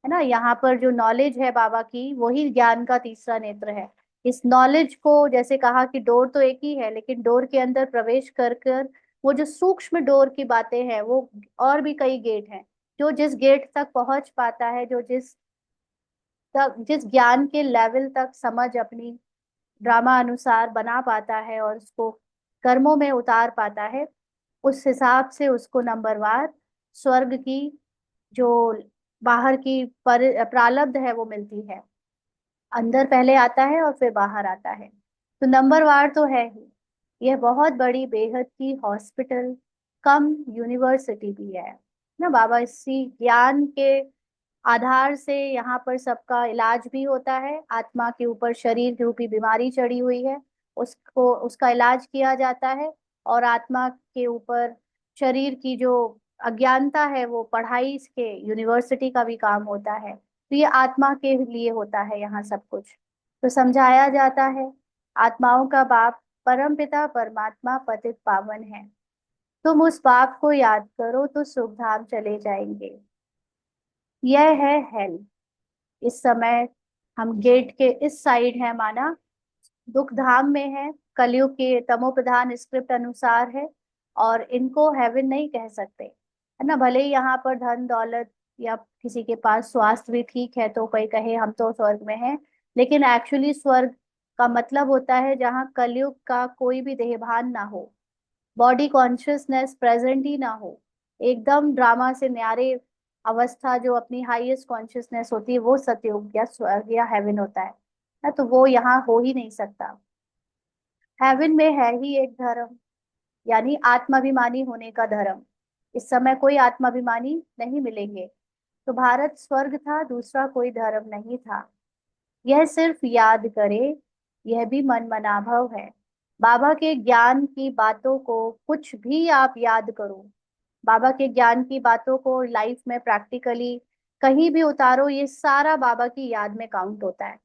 है ना। यहाँ पर जो नॉलेज है बाबा की, वही ज्ञान का तीसरा नेत्र है। इस नॉलेज को, जैसे कहा कि डोर तो एक ही है, लेकिन डोर के अंदर प्रवेश कर कर वो जो सूक्ष्म डोर की बातें हैं, वो और भी कई गेट हैं। जो जिस गेट तक पहुंच पाता है, जो जिस ज्ञान के लेवल तक समझ अपनी ड्रामा अनुसार बना पाता है और उसको कर्मों में उतार पाता है, उस हिसाब से उसको नंबरवार स्वर्ग की जो बाहर की प्रारब्ध है वो मिलती है। अंदर पहले आता है और फिर बाहर आता है। तो नंबरवार तो है ही। यह बहुत बड़ी बेहद की हॉस्पिटल कम यूनिवर्सिटी भी है ना। बाबा इसी ज्ञान के आधार से यहाँ पर सबका इलाज भी होता है। आत्मा के ऊपर शरीर रूपी बीमारी चढ़ी हुई है, उसको उसका इलाज किया जाता है। और आत्मा के ऊपर शरीर की जो अज्ञानता है, वो पढ़ाई के यूनिवर्सिटी का भी काम होता है। तो ये आत्मा के लिए होता है यहाँ सब कुछ। तो समझाया जाता है, आत्माओं का बाप परम पिता परमात्मा पतित पावन है। तुम उस बाप को याद करो तो सुख धाम चले जाएंगे। यह है हेल। इस समय हम गेट के इस साइड है माना, दुख धाम में है, कलयुग के तमो प्रधान स्क्रिप्ट अनुसार है। और इनको हेवन नहीं कह सकते, है ना। भले ही यहाँ पर धन दौलत या किसी के पास स्वास्थ्य भी ठीक है तो कोई कहे हम तो स्वर्ग में हैं, लेकिन एक्चुअली स्वर्ग का मतलब होता है जहाँ कलयुग का कोई भी देहभान ना हो, बॉडी कॉन्शियसनेस प्रेजेंट ही ना हो। एकदम ड्रामा से न्यारे अवस्था जो अपनी हाईएस्ट कॉन्शियसनेस होती है, वो सतयुग या स्वर्ग या हेवन होता है ना। तो वो यहाँ हो ही नहीं सकता। हेवन में है ही एक धर्म, यानी आत्माभिमानी होने का धर्म। इस समय कोई आत्माभिमानी नहीं मिलेंगे। तो भारत स्वर्ग था, दूसरा कोई धर्म नहीं था। यह सिर्फ याद करे, यह भी मन मनाभव है। बाबा के ज्ञान की बातों को कुछ भी आप याद करो, बाबा के ज्ञान की बातों को लाइफ में प्रैक्टिकली कहीं भी उतारो, ये सारा बाबा की याद में काउंट होता है।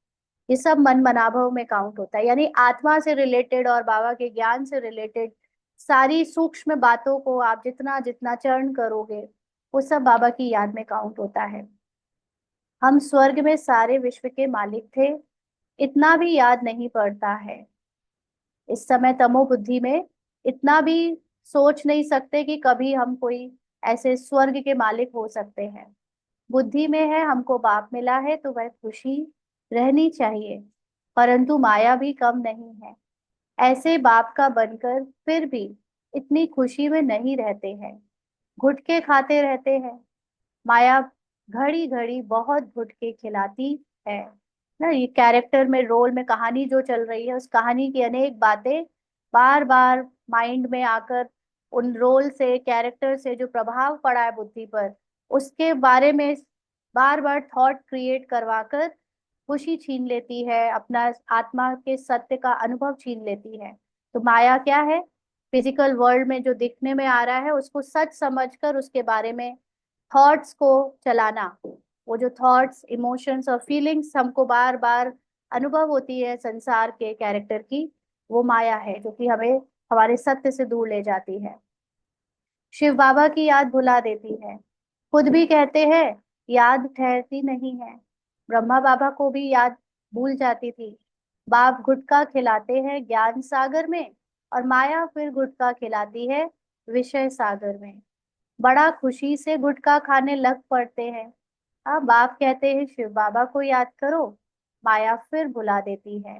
ये सब मन मनाभव में काउंट होता है, यानी आत्मा से रिलेटेड और बाबा के ज्ञान से रिलेटेड सारी सूक्ष्म बातों को आप जितना जितना चरण करोगे, वो सब बाबा की याद में काउंट होता है। हम स्वर्ग में सारे विश्व के मालिक थे, इतना भी याद नहीं पड़ता है। इस समय तमो बुद्धि में इतना भी सोच नहीं सकते कि कभी हम कोई ऐसे स्वर्ग के मालिक हो सकते हैं। बुद्धि में है हमको बाप मिला है तो वह खुशी रहनी चाहिए, परंतु माया भी कम नहीं है। ऐसे बाप का बनकर फिर भी इतनी खुशी में नहीं रहते हैं, गुटके खाते रहते हैं। माया घड़ी घड़ी बहुत गुटके खिलाती है ना। ये कैरेक्टर में, रोल में, कहानी जो चल रही है, उस कहानी की अनेक बातें बार बार माइंड में आकर उन रोल से, कैरेक्टर से जो प्रभाव पड़ा है बुद्धि पर, उसके बारे में बार बार थॉट क्रिएट करवाकर खुशी छीन लेती है, अपना आत्मा के सत्य का अनुभव छीन लेती है। तो माया क्या है? फिजिकल वर्ल्ड में जो दिखने में आ रहा है उसको सच समझकर उसके बारे में थॉट्स को चलाना। वो जो थॉट्स, इमोशंस और फीलिंग्स हमको बार बार अनुभव होती है संसार के कैरेक्टर की, वो माया है जो कि हमें हमारे सत्य से दूर ले जाती है। शिव बाबा की याद भुला देती है। खुद भी कहते हैं याद ठहरती नहीं है। ब्रह्मा बाबा को भी याद भूल जाती थी। बाप गुटखा खिलाते हैं ज्ञान सागर में, और माया फिर गुटखा खिलाती है विषय सागर में। बड़ा खुशी से गुटखा खाने लग पड़ते हैं। अब बाप कहते हैं शिव बाबा को याद करो, माया फिर भुला देती है।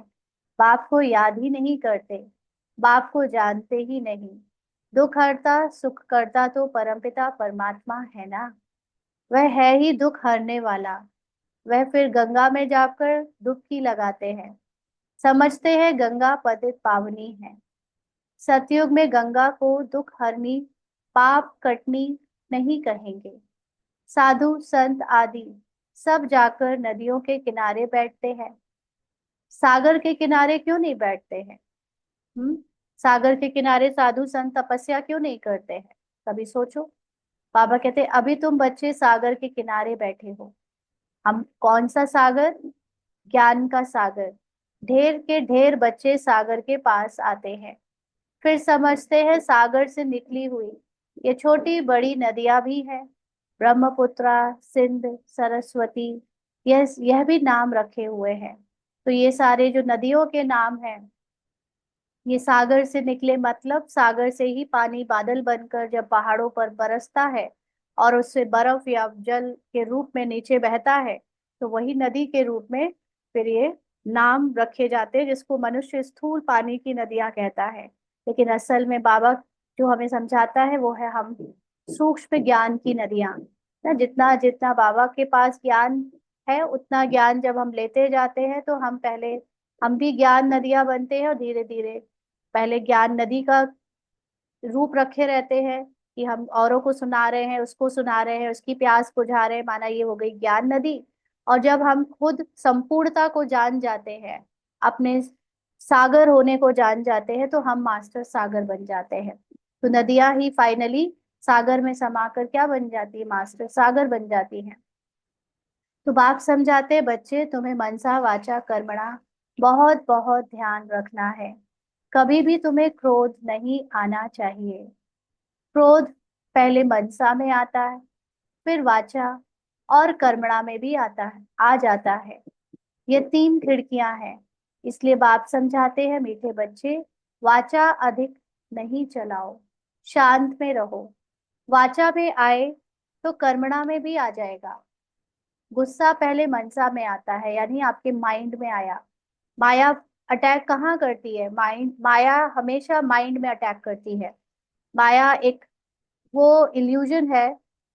बाप को याद ही नहीं करते, बाप को जानते ही नहीं। दुख हरता सुख करता तो परमपिता परमात्मा है ना। वह है ही दुख हरने वाला। वह फिर गंगा में जाकर डुबकी लगाते हैं। समझते हैं गंगा पतित पावनी है। सतयुग में गंगा को दुख हरनी, पाप कटनी नहीं कहेंगे। साधु संत आदि सब जाकर नदियों के किनारे बैठते हैं। सागर के किनारे क्यों नहीं बैठते हैं? हम्म। सागर के किनारे साधु संत तपस्या क्यों नहीं करते हैं? कभी सोचो। बाबा कहते हैं अभी तुम बच्चे सागर के किनारे बैठे हो। हम कौन सा सागर? ज्ञान का सागर। ढेर के ढेर बच्चे सागर के पास आते हैं, फिर समझते हैं सागर से निकली हुई ये छोटी बड़ी नदियां भी हैं। ब्रह्मपुत्रा, सिंध, सरस्वती, यह भी नाम रखे हुए हैं। तो ये सारे जो नदियों के नाम हैं, ये सागर से निकले, मतलब सागर से ही पानी बादल बनकर जब पहाड़ों पर बरसता है और उससे बर्फ या जल के रूप में नीचे बहता है, तो वही नदी के रूप में फिर ये नाम रखे जाते हैं, जिसको मनुष्य स्थूल पानी की नदियां कहता है। लेकिन असल में बाबा जो हमें समझाता है वो है हम सूक्ष्म ज्ञान की नदियां ना। जितना जितना बाबा के पास ज्ञान है, उतना ज्ञान जब हम लेते जाते हैं तो हम भी ज्ञान नदियां बनते हैं, और धीरे धीरे पहले ज्ञान नदी का रूप रखे रहते हैं कि हम औरों को सुना रहे हैं, उसको सुना रहे हैं, उसकी प्यास बुझा रहे हैं, माना ये हो गई ज्ञान नदी। और जब हम खुद संपूर्णता को जान जाते हैं, अपने सागर होने को जान जाते हैं, तो हम मास्टर सागर बन जाते हैं। तो नदियां ही फाइनली सागर में समाकर क्या बन जाती है? मास्टर सागर बन जाती हैं। तो बाप समझाते हैं बच्चे तुम्हें मनसा वाचा कर्मणा बहुत बहुत ध्यान रखना है। कभी भी तुम्हें क्रोध नहीं आना चाहिए। क्रोध पहले मनसा में आता है, फिर वाचा और कर्मणा में भी आता है, आ जाता है। ये तीन खिड़कियां हैं। इसलिए बाप समझाते हैं मीठे बच्चे, वाचा अधिक नहीं चलाओ, शांत में रहो। वाचा में आए तो कर्मणा में भी आ जाएगा। गुस्सा पहले मनसा में आता है, यानी आपके माइंड में आया। माया अटैक कहाँ करती है? माइंड। माया हमेशा माइंड में अटैक करती है। माया एक वो इल्यूजन है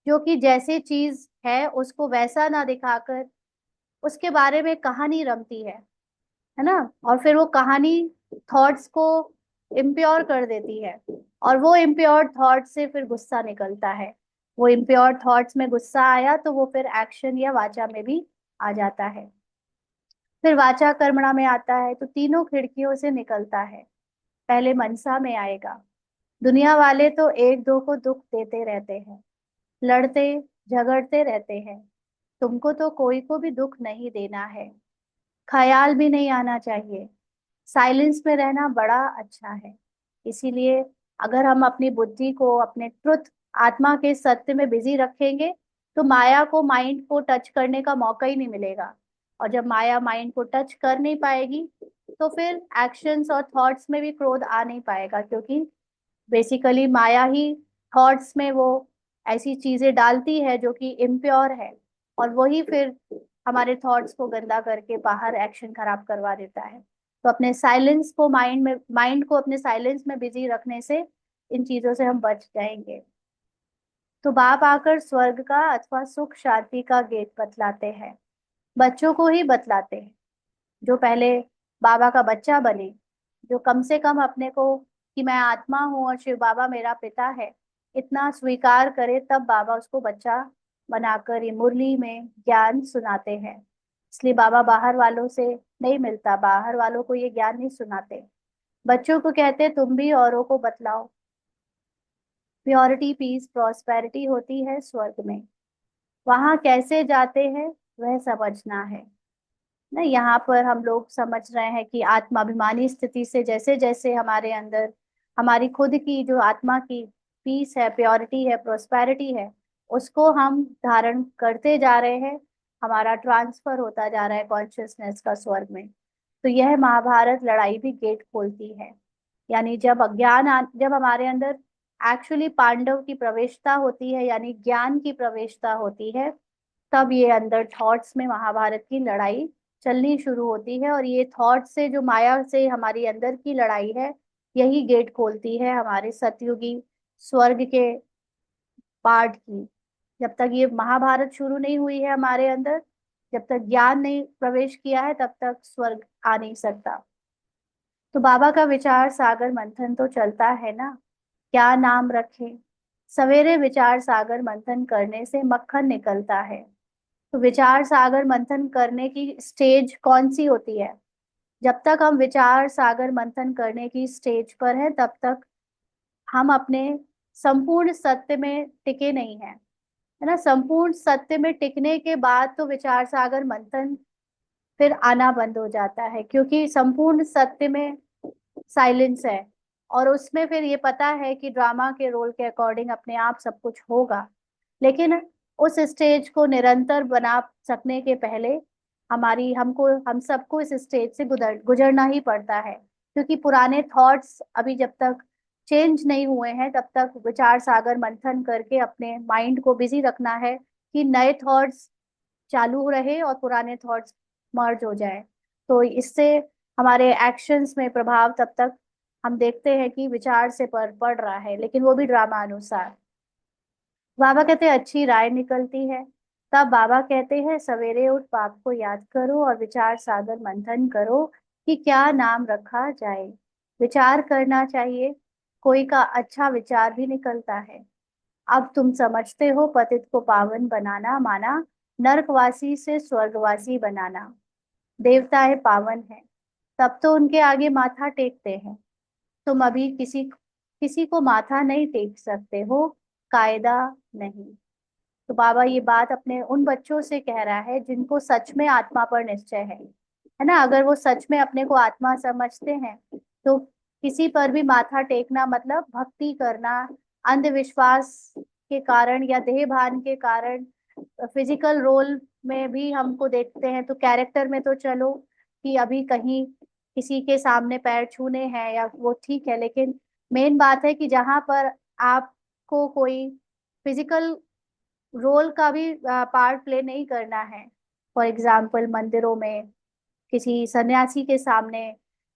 जो कि जैसे चीज है उसको वैसा ना दिखाकर उसके बारे में कहानी रमती है ना। और फिर वो कहानी थॉट्स को इम्प्योर कर देती है, और वो इम्प्योर थॉट से फिर गुस्सा निकलता है। वो इम्प्योर थॉट्स में गुस्सा आया तो वो फिर एक्शन या वाचा में भी आ जाता है। फिर वाचा कर्मणा में आता है तो तीनों खिड़कियों से निकलता है। पहले मनसा में आएगा। दुनिया वाले तो एक दो को दुख देते रहते हैं, लड़ते झगड़ते रहते हैं। तुमको तो कोई को भी दुख नहीं देना है, ख्याल भी नहीं आना चाहिए। साइलेंस में रहना बड़ा अच्छा है। इसीलिए अगर हम अपनी बुद्धि को अपने ट्रुथ आत्मा के सत्य में बिजी रखेंगे तो माया को माइंड को टच करने का मौका ही नहीं मिलेगा। और जब माया माइंड को टच कर नहीं पाएगी तो फिर एक्शंस और थॉट्स में भी क्रोध आ नहीं पाएगा, क्योंकि बेसिकली माया ही थॉट्स में वो ऐसी चीजें डालती है जो कि इम्प्योर है, और वही फिर हमारे थॉट्स को गंदा करके बाहर एक्शन खराब करवा देता है। तो अपने साइलेंस को माइंड को अपने साइलेंस में बिजी रखने से इन चीजों से हम बच जाएंगे। तो बाप आकर स्वर्ग का अथवा सुख शांति का गेट बतलाते हैं, बच्चों को ही बतलाते हैं। जो पहले बाबा का बच्चा बने, जो कम से कम अपने को कि मैं आत्मा हूँ और शिव बाबा मेरा पिता है इतना स्वीकार करे, तब बाबा उसको बच्चा बनाकर ये मुरली में ज्ञान सुनाते हैं। इसलिए बाबा बाहर वालों से नहीं मिलता, बाहर वालों को ये ज्ञान नहीं सुनाते। बच्चों को कहते तुम भी औरों को बतलाओ। प्योरिटी पीस प्रॉस्पेरिटी होती है स्वर्ग में। वहां कैसे जाते हैं वह समझना है ना। यहाँ पर हम लोग समझ रहे हैं कि आत्माभिमानी स्थिति से जैसे जैसे हमारे अंदर हमारी खुद की जो आत्मा की पीस है, प्योरिटी है, प्रोस्पेरिटी है, उसको हम धारण करते जा रहे हैं। हमारा ट्रांसफर होता जा रहा है कॉन्शियसनेस का स्वर्ग में। तो यह महाभारत लड़ाई भी गेट खोलती है। यानी जब हमारे अंदर एक्चुअली पांडव की प्रवेशता होती है, यानी ज्ञान की प्रवेशता होती है, तब ये अंदर थॉट्स में महाभारत की लड़ाई चलनी शुरू होती है। और ये थॉट से जो माया से हमारी अंदर की लड़ाई है, यही गेट खोलती है हमारे सतयुगी स्वर्ग के पार्ट की। जब तक ये महाभारत शुरू नहीं हुई है हमारे अंदर, जब तक ज्ञान नहीं प्रवेश किया है, तब तक स्वर्ग आ नहीं सकता। तो बाबा का विचार सागर मंथन तो चलता है ना, क्या नाम रखे। सवेरे विचार सागर मंथन करने से मक्खन निकलता है। तो विचार सागर मंथन करने की स्टेज कौन सी होती है? जब तक हम विचार सागर मंथन करने की स्टेज पर हैं तब तक हम अपने संपूर्ण सत्य में टिके नहीं हैं, है ना। संपूर्ण सत्य में टिकने के बाद तो विचार सागर मंथन फिर आना बंद हो जाता है, क्योंकि संपूर्ण सत्य में साइलेंस है। और उसमें फिर ये पता है कि ड्रामा के रोल के अकॉर्डिंग अपने आप सब कुछ होगा। लेकिन उस स्टेज को निरंतर बना सकने के पहले हम सबको इस स्टेज से गुजरना ही पड़ता है, क्योंकि पुराने थॉट्स अभी जब तक चेंज नहीं हुए हैं तब तक विचार सागर मंथन करके अपने माइंड को बिजी रखना है कि नए थॉट्स चालू रहे और पुराने थॉट्स मर्ज हो जाए। तो इससे हमारे एक्शंस में प्रभाव तब तक हम देखते हैं कि विचार से पड़ रहा है, लेकिन वो भी ड्रामा अनुसार। बाबा कहते हैं अच्छी राय निकलती है। तब बाबा कहते हैं सवेरे उठ बाप को याद करो और विचार सागर मंथन करो कि क्या नाम रखा जाए। विचार करना चाहिए, कोई का अच्छा विचार भी निकलता है। अब तुम समझते हो पतित को पावन बनाना माना नरकवासी से स्वर्गवासी बनाना। देवता है पावन है, तब तो उनके आगे माथा टेकते हैं। तुम अभी किसी किसी को माथा नहीं टेक सकते हो, कायदा नहीं। तो बाबा ये बात अपने उन बच्चों से कह रहा है जिनको सच में आत्मा पर निश्चय है ना। अगर वो सच में अपने को आत्मा समझते हैं तो किसी पर भी माथा टेकना मतलब भक्ति करना, अंधविश्वास के कारण या देह भान के कारण फिजिकल रोल में भी हमको देखते हैं तो कैरेक्टर में तो चलो कि अभी कहीं किसी के सामने पैर छूने हैं या वो ठीक है, लेकिन मेन बात है कि जहां पर आपको कोई फिजिकल रोल का भी पार्ट प्ले नहीं करना है। फॉर एग्जाम्पल मंदिरों में किसी सन्यासी के सामने,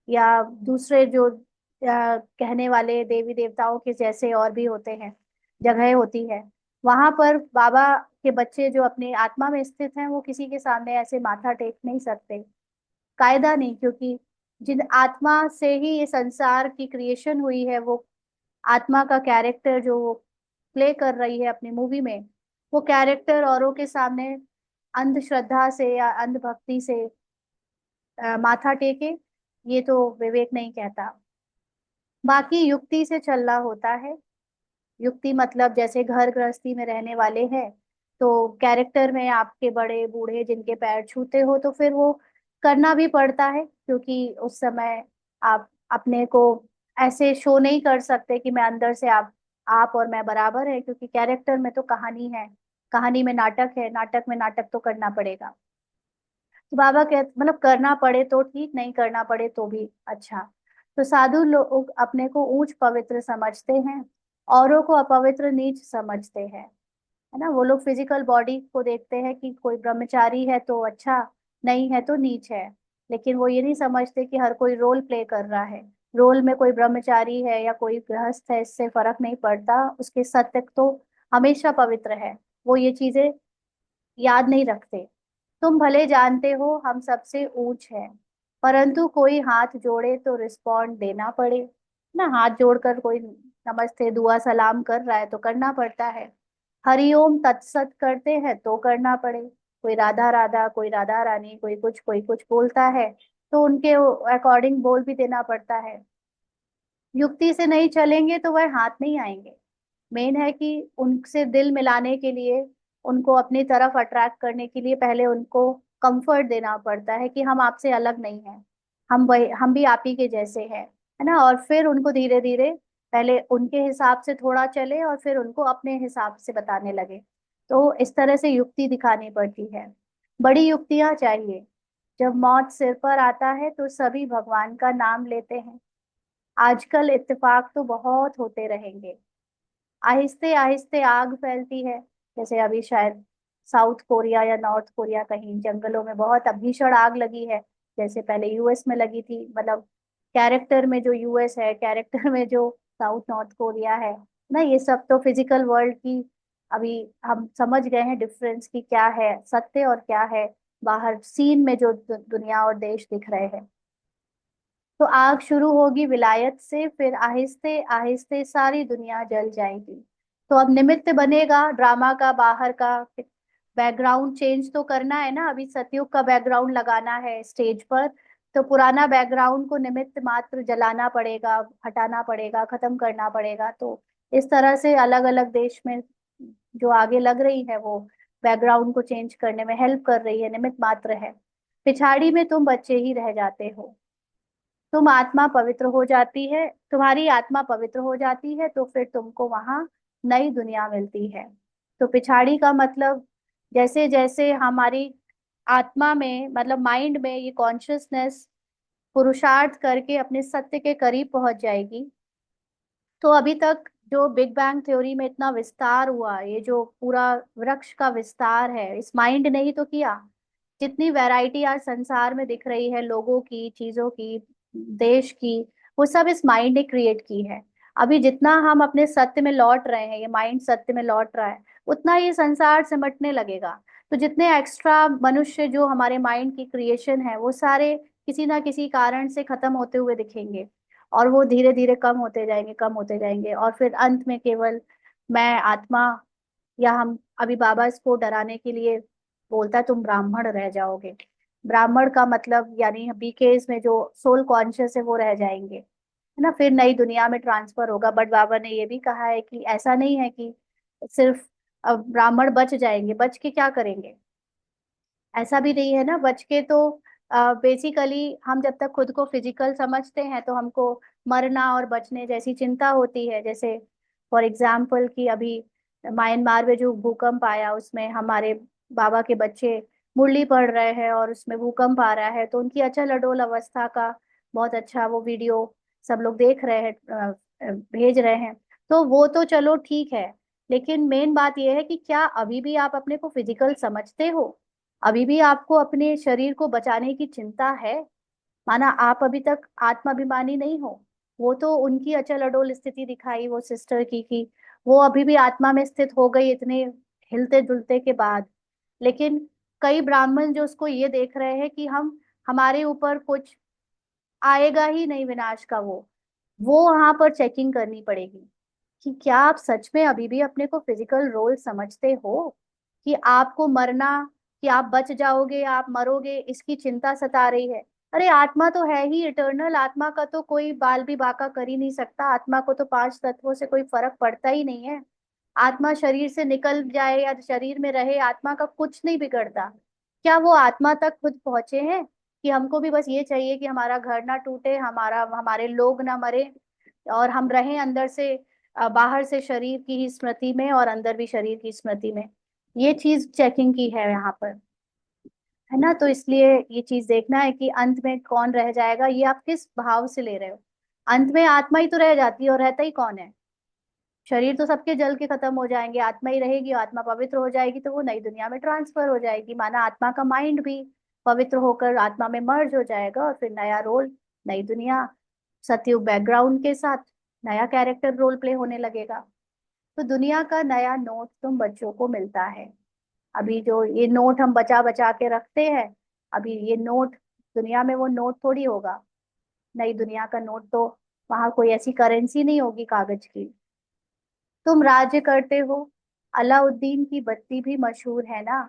या दूसरे जो कहने वाले देवी देवताओं के जैसे और भी होते हैं, जगह होती है, वहां पर बाबा के बच्चे जो अपने आत्मा में स्थित हैं वो किसी के सामने ऐसे माथा टेक नहीं सकते, कायदा नहीं, क्योंकि जिन आत्मा से ही ये संसार की क्रिएशन हुई है, वो आत्मा का कैरेक्टर जो वो प्ले कर रही है अपनी मूवी में, वो कैरेक्टर औरों के सामने अंधश्रद्धा से या अंधभक्ति से माथा टेके, ये तो विवेक नहीं कहता। बाकी युक्ति से चलना होता है। युक्ति मतलब जैसे घर गृहस्थी में रहने वाले हैं, तो कैरेक्टर में आपके बड़े बूढ़े जिनके पैर छूते हो तो फिर वो करना भी पड़ता है, क्योंकि उस समय आप अपने को ऐसे शो नहीं कर सकते कि मैं अंदर से आप और मैं बराबर है, क्योंकि कैरेक्टर में तो कहानी है, कहानी में नाटक है, नाटक में नाटक तो करना पड़ेगा। तो बाबा कह मतलब करना पड़े तो ठीक, नहीं करना पड़े तो भी अच्छा। तो साधु लोग अपने को ऊंच पवित्र समझते हैं, औरों को अपवित्र नीच समझते हैं, है ना। वो लोग फिजिकल बॉडी को देखते हैं कि कोई ब्रह्मचारी है तो अच्छा, नहीं है तो नीच है, लेकिन वो ये नहीं समझते कि हर कोई रोल प्ले कर रहा है। रोल में कोई ब्रह्मचारी है या कोई गृहस्थ है, इससे फर्क नहीं पड़ता, उसके सत्य तो हमेशा पवित्र है। वो ये चीजें याद नहीं रखते। तुम भले जानते हो हम सबसे ऊंच हैं, परंतु कोई हाथ जोड़े तो रिस्पॉन्ड देना पड़े ना। हाथ जोड़कर कोई नमस्ते दुआ सलाम कर रहा है तो करना पड़ता है। हरिओम तत्सत करते हैं तो करना पड़े। कोई राधा राधा, कोई राधा रानी, कोई कुछ बोलता है तो उनके अकॉर्डिंग बोल भी देना पड़ता है। युक्ति से नहीं चलेंगे तो वह हाथ नहीं आएंगे। मेन है कि उनसे दिल मिलाने के लिए, उनको अपनी तरफ अट्रैक्ट करने के लिए पहले उनको कंफर्ट देना पड़ता है कि हम आपसे अलग नहीं हैं, हम भी आप ही के जैसे हैं, है ना। और फिर उनको धीरे धीरे पहले उनके हिसाब से थोड़ा चले और फिर उनको अपने हिसाब से बताने लगे। तो इस तरह से युक्ति दिखानी पड़ती है। बड़ी युक्तियां चाहिए। जब मौत सिर पर आता है तो सभी भगवान का नाम लेते हैं। आजकल इत्तेफाक तो बहुत होते रहेंगे। आहिस्ते आहिस्ते आग फैलती है, जैसे अभी शायद साउथ कोरिया या नॉर्थ कोरिया कहीं जंगलों में बहुत भीषण आग लगी है, जैसे पहले यूएस में लगी थी। मतलब कैरेक्टर में जो यूएस है, कैरेक्टर में जो साउथ नॉर्थ कोरिया है ना, ये सब तो फिजिकल वर्ल्ड की अभी हम समझ गए हैं डिफरेंस की क्या है सत्य और क्या है बाहर सीन में जो दुनिया और देश दिख रहे हैं। तो आग शुरू होगी विलायत से, फिर आहिस्ते आहिस्ते सारी दुनिया जल जाएगी। तो अब निमित्त बनेगा ड्रामा का, बाहर का बैकग्राउंड चेंज तो करना है ना। अभी सतयुग का बैकग्राउंड लगाना है स्टेज पर, तो पुराना बैकग्राउंड को निमित्त मात्र जलाना पड़ेगा, हटाना पड़ेगा, खत्म करना पड़ेगा। तो इस तरह से अलग अलग देश में जो आगे लग रही है वो बैकग्राउंड को चेंज करने में हेल्प कर रही है, निमित्त मात्र है। पिछाड़ी में तुम बच्चे ही रह जाते हो। तुम आत्मा पवित्र हो जाती है, तुम्हारी आत्मा पवित्र हो जाती है तो फिर तुमको वहां नई दुनिया मिलती है। तो पिछाड़ी का मतलब जैसे जैसे हमारी आत्मा में मतलब माइंड में ये कॉन्शियसनेस पुरुषार्थ करके अपने सत्य के करीब पहुंच जाएगी। तो अभी तक जो बिग बैंग थ्योरी में इतना विस्तार हुआ, ये जो पूरा वृक्ष का विस्तार है, इस माइंड ने ही तो किया। जितनी वैरायटी आज संसार में दिख रही है, लोगों की, चीजों की, देश की, वो सब इस माइंड ने क्रिएट की है। अभी जितना हम अपने सत्य में लौट रहे हैं, ये माइंड सत्य में लौट रहा है, उतना ये संसार सिमटने लगेगा। तो जितने एक्स्ट्रा मनुष्य जो हमारे माइंड की क्रिएशन है, वो सारे किसी ना किसी कारण से खत्म होते हुए दिखेंगे। और वो धीरे धीरे कम होते जाएंगे, कम होते जाएंगे, और फिर अंत में केवल मैं आत्मा, या हम अभी बाबा इसको डराने के लिए बोलता है तुम ब्राह्मण रह जाओगे। ब्राह्मण का मतलब यानी बीकेज में जो सोल कॉन्शियस है वो रह जाएंगे, है ना। फिर नई दुनिया में ट्रांसफर होगा। बट बाबा ने ये भी कहा है कि ऐसा नहीं है कि सिर्फ ब्राह्मण बच जाएंगे, बच के क्या करेंगे, ऐसा भी नहीं है ना। बच के तो बेसिकली हम जब तक खुद को फिजिकल समझते हैं तो हमको मरना और बचने जैसी चिंता होती है। जैसे फॉर एग्जाम्पल कि अभी म्यांमार में जो भूकंप आया उसमें हमारे बाबा के बच्चे मुरली पढ़ रहे हैं और उसमें भूकंप आ रहा है, तो उनकी अचल अडोल अवस्था का बहुत अच्छा वो वीडियो सब लोग देख रहे हैं, भेज रहे हैं। तो वो तो चलो ठीक है, लेकिन मेन बात यह है कि क्या अभी भी आप अपने को फिजिकल समझते हो? अभी भी आपको अपने शरीर को बचाने की चिंता है? माना आप अभी तक आत्माभिमानी नहीं हो। वो तो उनकी अचल अडोल स्थिति दिखाई वो सिस्टर की कि वो अभी भी आत्मा में स्थित हो गई इतने हिलते जुलते के बाद। लेकिन कई ब्राह्मण जो उसको ये देख रहे हैं कि हम हमारे ऊपर कुछ आएगा ही नहीं विनाश का, वो वहां पर चेकिंग करनी पड़ेगी कि क्या आप सच में अभी भी अपने को फिजिकल रोल समझते हो, कि आपको मरना, कि आप बच जाओगे आप मरोगे इसकी चिंता सता रही है। अरे आत्मा तो है ही इटर्नल, आत्मा का तो कोई बाल भी बाका कर ही नहीं सकता, आत्मा को तो पांच तत्वों से कोई फर्क पड़ता ही नहीं है। आत्मा शरीर से निकल जाए या शरीर में रहे, आत्मा का कुछ नहीं बिगड़ता। क्या वो आत्मा तक खुद पहुंचे हैं कि हमको भी बस ये चाहिए कि हमारा घर ना टूटे, हमारे लोग ना मरे, और हम रहें अंदर से बाहर से शरीर की ही स्मृति में और अंदर भी शरीर की स्मृति में। ये चीज चेकिंग की है यहाँ पर, है ना। तो इसलिए ये चीज देखना है कि अंत में कौन रह जाएगा, ये आप किस भाव से ले रहे हो। अंत में आत्मा ही तो रह जाती है, और रहता ही कौन है। शरीर तो सबके जल के खत्म हो जाएंगे, आत्मा ही रहेगी, आत्मा पवित्र हो जाएगी तो वो नई दुनिया में ट्रांसफर हो जाएगी। माना आत्मा का माइंड भी पवित्र होकर आत्मा में मर्ज हो जाएगा, और फिर नया रोल, नई दुनिया, सतयुग बैकग्राउंड के साथ नया कैरेक्टर रोल प्ले होने लगेगा। तो दुनिया का नया नोट तुम बच्चों को मिलता है। अभी जो ये नोट हम बचा बचा के रखते हैं, अभी ये नोट दुनिया में वो नोट थोड़ी होगा। नई दुनिया का नोट तो, वहां कोई ऐसी करेंसी नहीं होगी कागज की। तुम राज्य करते हो, अलाउद्दीन की बत्ती भी मशहूर है ना।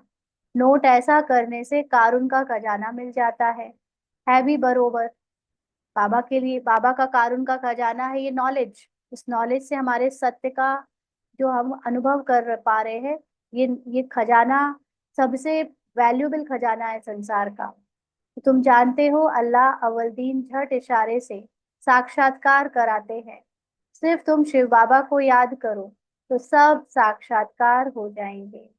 नोट ऐसा करने से कारून का खजाना मिल जाता है भी बरोबर। बाबा के लिए, बाबा का कारून का खजाना है ये नॉलेज। इस नॉलेज से हमारे सत्य का जो हम अनुभव कर पा रहे हैं, ये खजाना सबसे वैल्यूएबल खजाना है संसार का। तो तुम जानते हो अल्लाह अवलदीन झट इशारे से साक्षात्कार कराते हैं। सिर्फ तुम शिव बाबा को याद करो तो सब साक्षात्कार हो जाएंगे।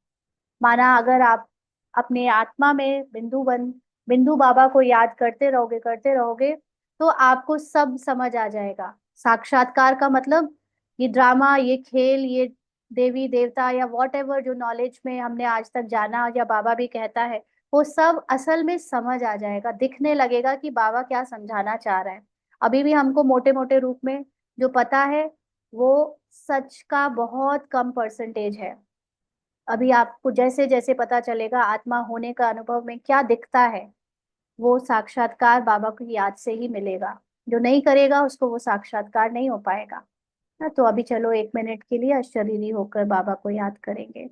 माना अगर आप अपने आत्मा में बिंदु बाबा को याद करते रहोगे तो आपको सब समझ आ जाएगा। साक्षात्कार का मतलब ये ड्रामा, ये खेल, ये देवी देवता या वॉट एवर जो नॉलेज में हमने आज तक जाना या बाबा भी कहता है, वो सब असल में समझ आ जाएगा, दिखने लगेगा कि बाबा क्या समझाना चाह रहा है। अभी भी हमको मोटे मोटे रूप में जो पता है वो सच का बहुत कम परसेंटेज है। अभी आपको जैसे जैसे पता चलेगा आत्मा होने का अनुभव में क्या दिखता है, वो साक्षात्कार बाबा की याद से ही मिलेगा। जो नहीं करेगा उसको वो साक्षात्कार नहीं हो पाएगा ना। तो अभी चलो 1 मिनट के लिए अशरीरी होकर बाबा को याद करेंगे।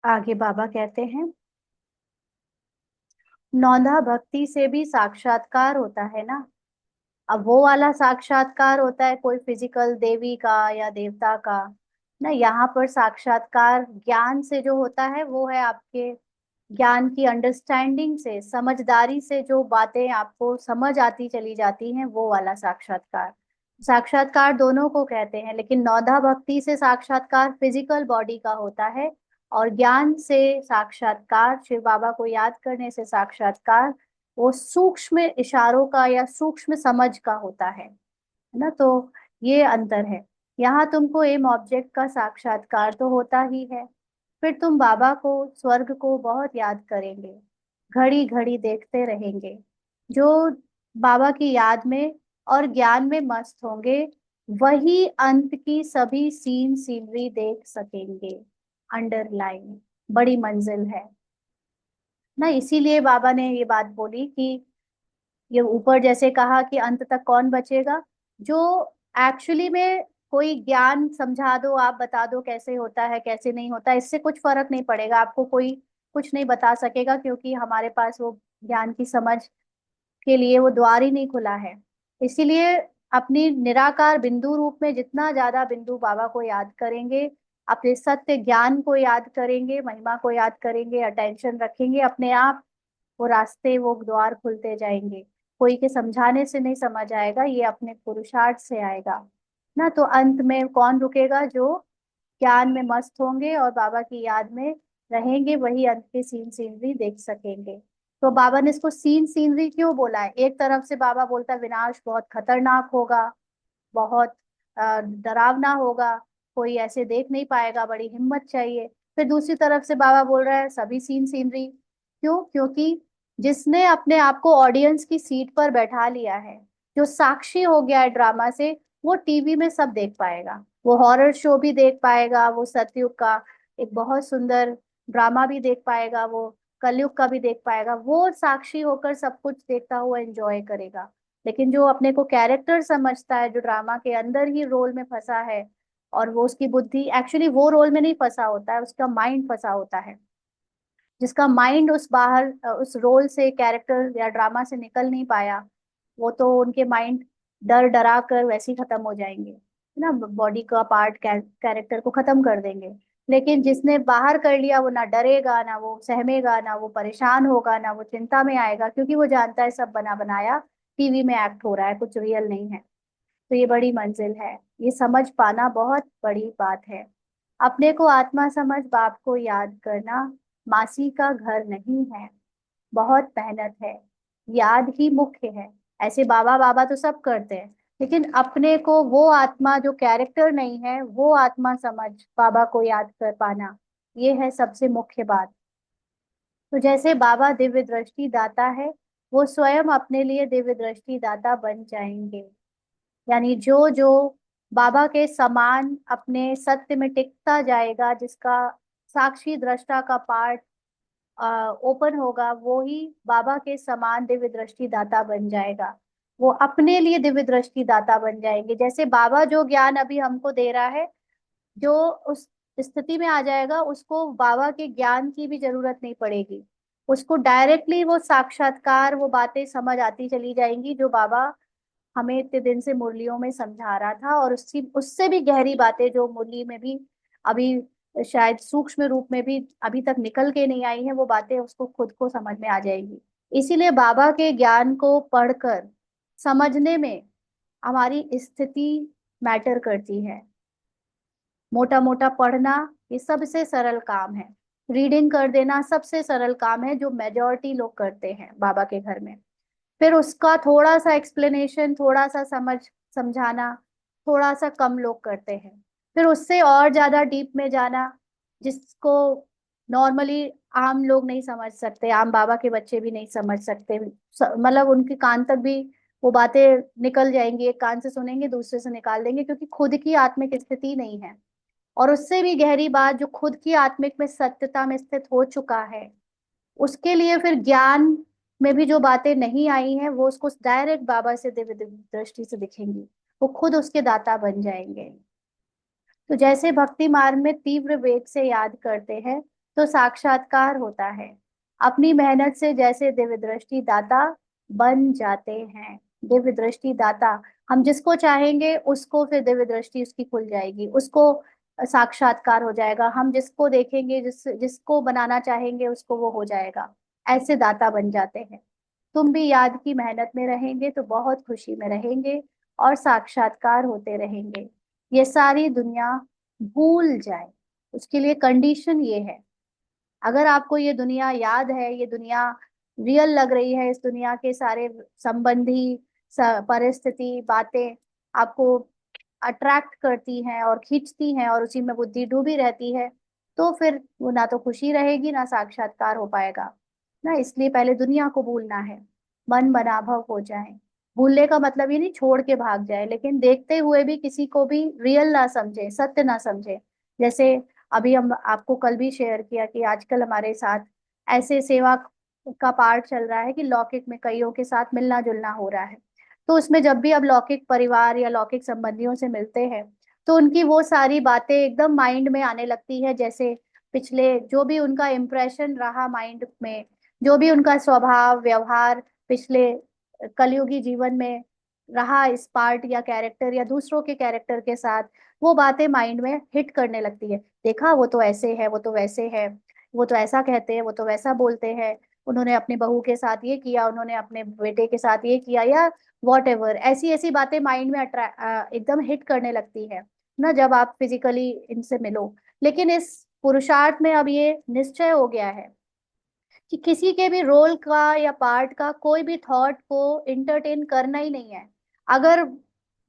आगे बाबा कहते हैं, नौंधा भक्ति से भी साक्षात्कार होता है ना। अब वो वाला साक्षात्कार होता है कोई फिजिकल देवी का या देवता का ना। यहाँ पर साक्षात्कार ज्ञान से जो होता है वो है आपके ज्ञान की अंडरस्टैंडिंग से, समझदारी से जो बातें आपको समझ आती चली जाती हैं, वो वाला साक्षात्कार। साक्षात्कार दोनों को कहते हैं, लेकिन नौधा भक्ति से साक्षात्कार फिजिकल बॉडी का होता है, और ज्ञान से साक्षात्कार, शिव बाबा को याद करने से साक्षात्कार, वो सूक्ष्म इशारों का या सूक्ष्म समझ का होता है ना। तो ये अंतर है। यहाँ तुमको एम ऑब्जेक्ट का साक्षात्कार तो होता ही है, फिर तुम बाबा को, स्वर्ग को बहुत याद करेंगे, घड़ी घड़ी देखते रहेंगे। जो बाबा की याद में और ज्ञान में मस्त होंगे, वही अंत की सभी सीन सीनरी देख सकेंगे। अंडरलाइन, बड़ी मंजिल है ना। इसीलिए बाबा ने ये बात बोली कि ये ऊपर जैसे कहा कि अंत तक कौन बचेगा, जो एक्चुअली में कोई ज्ञान समझा दो, आप बता दो कैसे होता है कैसे नहीं होता, इससे कुछ फर्क नहीं पड़ेगा, आपको कोई कुछ नहीं बता सकेगा, क्योंकि हमारे पास वो ज्ञान की समझ के लिए वो द्वार ही नहीं खुला है। इसीलिए अपनी निराकार बिंदु रूप में जितना ज्यादा बिंदु बाबा को याद करेंगे, अपने सत्य ज्ञान को याद करेंगे, महिमा को याद करेंगे, अटेंशन रखेंगे, अपने आप वो रास्ते वो द्वार खुलते जाएंगे। कोई के समझाने से नहीं समझ आएगा, ये अपने पुरुषार्थ से आएगा ना। तो अंत में कौन रुकेगा? जो ज्ञान में मस्त होंगे और बाबा की याद में रहेंगे, वही अंत की सीन सीनरी देख सकेंगे। तो बाबा ने इसको सीन सीनरी क्यों बोला है? एक तरफ से बाबा बोलता है विनाश बहुत खतरनाक होगा, बहुत डरावना होगा, कोई ऐसे देख नहीं पाएगा, बड़ी हिम्मत चाहिए। फिर दूसरी तरफ से बाबा बोल रहा है सभी सीन सीनरी। क्यों? क्योंकि जिसने अपने आप को ऑडियंस की सीट पर बैठा लिया है, जो साक्षी हो गया है ड्रामा से, वो टीवी में सब देख पाएगा। वो हॉरर शो भी देख पाएगा, वो सतयुग का एक बहुत सुंदर ड्रामा भी देख पाएगा, वो कलयुग का भी देख पाएगा। वो साक्षी होकर सब कुछ देखता हुआ एंजॉय करेगा। लेकिन जो अपने को कैरेक्टर समझता है, जो ड्रामा के अंदर ही रोल में फंसा है, और वो उसकी बुद्धि एक्चुअली वो रोल में नहीं फंसा होता है, उसका माइंड फंसा होता है। जिसका माइंड उस बाहर उस रोल से, कैरेक्टर या ड्रामा से निकल नहीं पाया, वो तो उनके माइंड डर डरा कर वैसे ही खत्म हो जाएंगे, है ना, बॉडी का पार्ट कैरेक्टर को खत्म कर देंगे। लेकिन जिसने बाहर कर लिया, वो ना डरेगा, ना वो सहमेगा, ना वो परेशान होगा, ना वो चिंता में आएगा, क्योंकि वो जानता है सब बना बनाया टीवी में एक्ट हो रहा है, कुछ रियल नहीं है। तो ये बड़ी मंजिल है, ये समझ पाना बहुत बड़ी बात है। अपने को आत्मा समझ बाप को याद करना मासी का घर नहीं है, बहुत मेहनत है, याद ही मुख्य है। ऐसे बाबा बाबा तो सब करते हैं, लेकिन अपने को वो आत्मा जो कैरेक्टर नहीं है, वो आत्मा समझ बाबा को याद कर पाना, ये है सबसे मुख्य बात। तो जैसे बाबा दिव्य दृष्टि दाता है, वो स्वयं अपने लिए दिव्य दृष्टि दाता बन जाएंगे। यानी जो जो बाबा के समान अपने सत्य में टिकता जाएगा, जिसका साक्षी दृष्टा का पार्ट ओपन होगा, वो ही बाबा के समान दिव्य दृष्टि दाता बन जाएगा। वो अपने लिए दिव्य दृष्टि दाता बन जाएंगे। जैसे बाबा जो ज्ञान अभी हमको दे रहा है, जो उस स्थिति में आ जाएगा, उसको बाबा के ज्ञान की भी जरूरत नहीं पड़ेगी। उसको डायरेक्टली वो साक्षात्कार, वो बातें समझ आती चली जाएंगी, जो बाबा हमें इतने दिन से मुरलियों में समझा रहा था, और उसकी उससे भी गहरी बातें जो मुरली में भी अभी शायद सूक्ष्म रूप में भी अभी तक निकल के नहीं आई है, वो बातें उसको खुद को समझ में आ जाएगी। इसीलिए बाबा के ज्ञान को पढ़कर समझने में हमारी स्थिति मैटर करती है। मोटा मोटा पढ़ना ये सबसे सरल काम है, रीडिंग कर देना सबसे सरल काम है, जो मेजॉरिटी लोग करते हैं बाबा के घर में। फिर उसका थोड़ा सा एक्सप्लेनेशन, थोड़ा सा समझाना थोड़ा सा कम लोग करते हैं। फिर उससे और ज्यादा डीप में जाना, जिसको नॉर्मली आम लोग नहीं समझ सकते, आम बाबा के बच्चे भी नहीं समझ सकते, मतलब उनके कान तक भी वो बातें निकल जाएंगी, एक कान से सुनेंगे दूसरे से निकाल देंगे, क्योंकि खुद की आत्मिक स्थिति नहीं है। और उससे भी गहरी बात, जो खुद की आत्मिक में सत्यता में स्थित हो चुका है, उसके लिए फिर ज्ञान में भी जो बातें नहीं आई हैं, वो उसको डायरेक्ट बाबा से दिव्य दिव्य दृष्टि से दिखेंगी, वो खुद उसके दाता बन जाएंगे। तो जैसे भक्ति मार्ग में तीव्र वेग से याद करते हैं, तो साक्षात्कार होता है। अपनी मेहनत से जैसे दिव्य दृष्टि दाता बन जाते हैं। दिव्य दृष्टि दाता, हम जिसको चाहेंगे उसको फिर दिव्य दृष्टि उसकी खुल जाएगी, उसको साक्षात्कार हो जाएगा। हम जिसको देखेंगे, जिसको बनाना चाहेंगे, उसको वो हो जाएगा। ऐसे दाता बन जाते हैं। तुम भी याद की मेहनत में रहेंगे तो बहुत खुशी में रहेंगे, और साक्षात्कार होते रहेंगे। ये सारी दुनिया भूल जाए, उसके लिए कंडीशन ये है। अगर आपको ये दुनिया याद है, ये दुनिया रियल लग रही है, इस दुनिया के सारे संबंधी परिस्थिति बातें आपको अट्रैक्ट करती हैं और खींचती हैं, और उसी में बुद्धि डूबी रहती है, तो फिर वो ना तो खुशी रहेगी, ना साक्षात्कार हो पाएगा ना। इसलिए पहले दुनिया को भूलना है, मन मनाभव हो जाए। भूलने का मतलब ये नहीं छोड़ के भाग जाए, लेकिन देखते हुए भी किसी को भी रियल ना समझे, सत्य ना समझे। जैसे अभी हम आपको कल भी शेयर किया कि आजकल हमारे साथ ऐसे सेवा का पार्ट चल रहा है कि लौकिक में कईयों के साथ मिलना जुलना हो रहा है। तो उसमें जब भी अब लौकिक परिवार या लौकिक संबंधियों से मिलते हैं, तो उनकी वो सारी बातें एकदम माइंड में आने लगती है। जैसे पिछले जो भी उनका इम्प्रेशन रहा माइंड में, जो भी उनका स्वभाव व्यवहार पिछले कलयुगी जीवन में रहा, इस पार्ट या कैरेक्टर या दूसरों के कैरेक्टर के साथ, वो बातें माइंड में हिट करने लगती है। देखा, वो तो ऐसे है, वो तो वैसे है, वो तो ऐसा कहते हैं, वो तो वैसा बोलते हैं, उन्होंने अपनी बहू के साथ ये किया, उन्होंने अपने बेटे के साथ ये किया, या वॉट एवर, ऐसी ऐसी बातें माइंड में एकदम हिट करने लगती है ना, जब आप फिजिकली इनसे मिलो। लेकिन इस पुरुषार्थ में अब ये निश्चय हो गया है कि किसी के भी रोल का या पार्ट का कोई भी थॉट को इंटरटेन करना ही नहीं है। अगर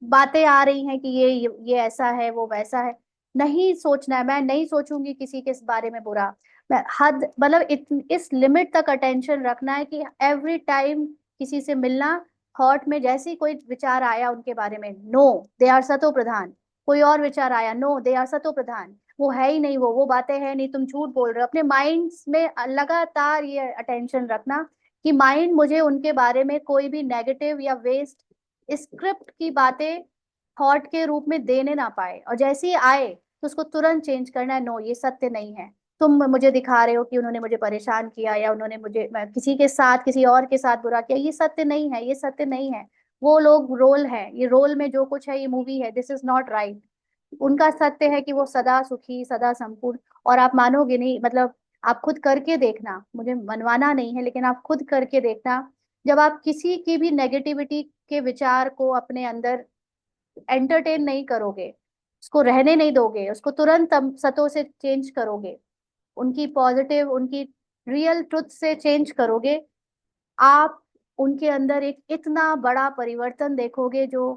बातें आ रही हैं कि ये ऐसा है, वो वैसा है, नहीं सोचना है। मैं नहीं सोचूंगी किसी के इस बारे में बुरा। मैं हद मतलब इस लिमिट तक अटेंशन रखना है कि एवरी टाइम किसी से मिलना, थॉट में जैसे ही कोई विचार आया उनके बारे में, नो दे आर सतो प्रधान। कोई और विचार आया, नो दे आर सतो प्रधान, वो है ही नहीं, वो बातें है नहीं, तुम झूठ बोल रहे हो। अपने माइंड में लगातार ये अटेंशन रखना कि माइंड मुझे उनके बारे में कोई भी नेगेटिव या वेस्ट स्क्रिप्ट की बातें थॉट के रूप में देने ना पाए, और जैसे ही आए तो उसको तुरंत चेंज करना है। नो, ये सत्य नहीं है। तुम मुझे दिखा रहे हो कि उन्होंने मुझे परेशान किया, या उन्होंने मुझे किसी के साथ किसी और के साथ बुरा किया, ये सत्य नहीं है, ये सत्य नहीं है। वो लोग रोल है, ये रोल में जो कुछ है ये मूवी है, दिस इज नॉट राइट। उनका सत्य है कि वो सदा सुखी, सदा संपूर्ण। और आप मानोगे नहीं, मतलब आप खुद करके देखना, मुझे मनवाना नहीं है, लेकिन आप खुद करके देखना। जब आप किसी की भी नेगेटिविटी के विचार को अपने अंदर एंटरटेन नहीं करोगे, उसको रहने नहीं दोगे, उसको तुरंत सतों से चेंज करोगे, उनकी पॉजिटिव, उनकी रियल ट्रुथ से चेंज करोगे, आप उनके अंदर एक इतना बड़ा परिवर्तन देखोगे जो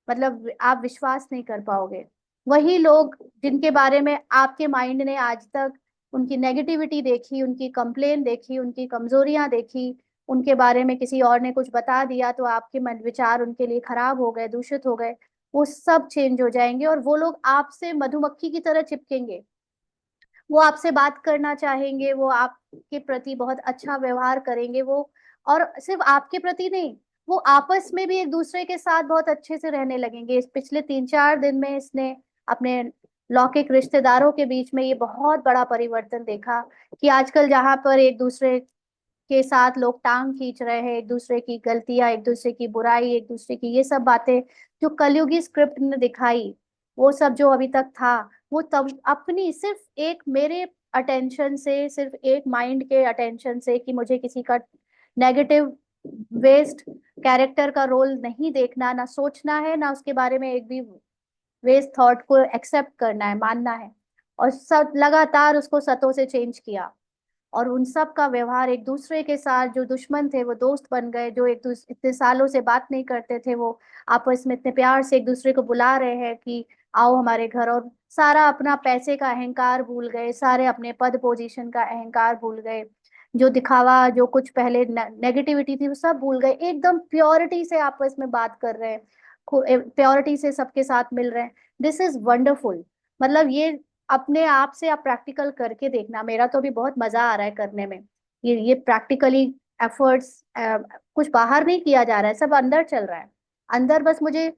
मतलब आप विश्वास नहीं कर पाओगे। वही लोग जिनके बारे में आपके माइंड ने आज तक उनकी नेगेटिविटी देखी, उनकी कंप्लेन देखी, उनकी कमजोरियां देखी, उनके बारे में किसी और ने कुछ बता दिया तो आपके मन विचार उनके लिए खराब हो गए, दूषित हो गए, वो सब चेंज हो जाएंगे और वो लोग आपसे मधुमक्खी की तरह चिपकेंगे। वो आपसे बात करना चाहेंगे, वो आपके प्रति बहुत अच्छा व्यवहार करेंगे, वो और सिर्फ आपके प्रति नहीं, वो आपस में भी एक दूसरे के साथ बहुत अच्छे से रहने लगेंगे। इस पिछले 3-4 दिन में इसने अपने लौकिक रिश्तेदारों के बीच में ये बहुत बड़ा परिवर्तन देखा कि आजकल जहां पर एक दूसरे के साथ लोग टांग खींच रहे हैं, एक दूसरे की गलतियां, एक दूसरे की बुराई, एक दूसरे की ये सब बातें जो कलयुगी स्क्रिप्ट ने दिखाई, वो सब जो अभी तक था, वो तब अपनी सिर्फ एक मेरे अटेंशन से, सिर्फ एक माइंड के अटेंशन से कि मुझे किसी का नेगेटिव वेस्ट कैरेक्टर का रोल नहीं देखना, ना सोचना है, ना उसके बारे में एक भी वेस्ट थॉट को एक्सेप्ट करना है, मानना है। और सब लगातार उसको सतों से चेंज किया, और उन सब का व्यवहार एक दूसरे के साथ, जो दुश्मन थे वो दोस्त बन गए, जो इतने सालों से बात नहीं करते थे वो आपस में इतने प्यार से एक दूसरे को बुला रहे हैं कि आओ हमारे घर। और सारा अपना पैसे का अहंकार भूल गए, सारे अपने पद पोजीशन का अहंकार भूल गए, जो दिखावा, जो कुछ पहले नेगेटिविटी थी वो सब भूल गए, एकदम प्योरिटी से आपस में बात कर रहे हैं, प्योरिटी से सबके साथ मिल रहे हैं। This is wonderful. मतलब ये अपने आप से आप प्रैक्टिकल करके देखना, मेरा तो अभी बहुत मजा आ रहा है करने में। ये प्रैक्टिकली एफर्ट्स, कुछ बाहर नहीं किया जा रहा है, सब अंदर चल रहा है। अंदर बस मुझे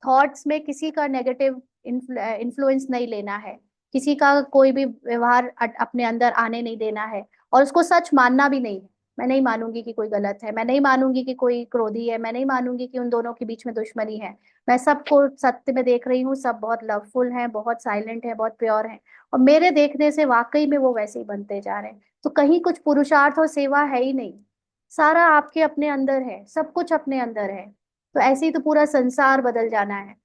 थॉट्स में किसी का नेगेटिव इन्फ्लुएंस नहीं लेना है, किसी का कोई भी व्यवहार अपने अंदर आने नहीं देना है, और उसको सच मानना भी नहीं है। मैं नहीं मानूंगी कि कोई गलत है, मैं नहीं मानूंगी कि कोई क्रोधी है, मैं नहीं मानूंगी कि उन दोनों के बीच में दुश्मनी है। मैं सबको सत्य में देख रही हूँ, सब बहुत लवफुल हैं, बहुत साइलेंट हैं, बहुत प्योर हैं, और मेरे देखने से वाकई में वो वैसे ही बनते जा रहे हैं। तो कहीं कुछ पुरुषार्थ और सेवा है ही नहीं, सारा आपके अपने अंदर है, सब कुछ अपने अंदर है। तो ऐसे ही तो पूरा संसार बदल जाना है,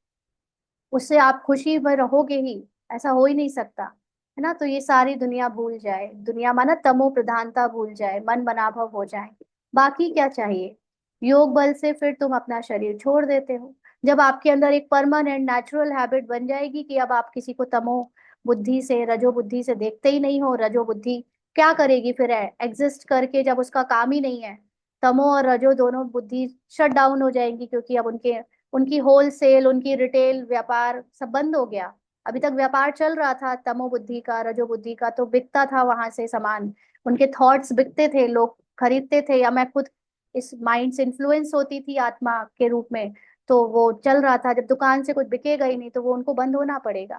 उससे आप खुशी में रहोगे ही, ऐसा हो ही नहीं सकता, है ना। तो ये सारी दुनिया भूल जाए, दुनिया माना तमो प्रधानता भूल जाए, मन मनाभव हो जाए, बाकी क्या चाहिए। योग बल से फिर तुम अपना शरीर छोड़ देते हो। जब आपके अंदर एक परमानेंट नेचुरल हैबिट बन जाएगी कि अब आप किसी को तमो बुद्धि से, रजो बुद्धि से देखते ही नहीं हो, रजो बुद्धि क्या करेगी फिर एग्जिस्ट करके जब उसका काम ही नहीं है। तमो और रजो दोनों बुद्धि शट डाउन हो जाएंगी, क्योंकि अब उनके उनकी होल सेल, उनकी रिटेल व्यापार सब बंद हो गया। अभी तक व्यापार चल रहा था तमो बुद्धि का, रजो बुद्धि का, तो बिकता था वहां से सामान, उनके थॉट्स बिकते थे, लोग खरीदते थे, या मैं खुद इस माइंड से इन्फ्लुएंस होती थी आत्मा के रूप में, तो वो चल रहा था। जब दुकान से कुछ बिकेगा ही नहीं तो वो उनको बंद होना पड़ेगा,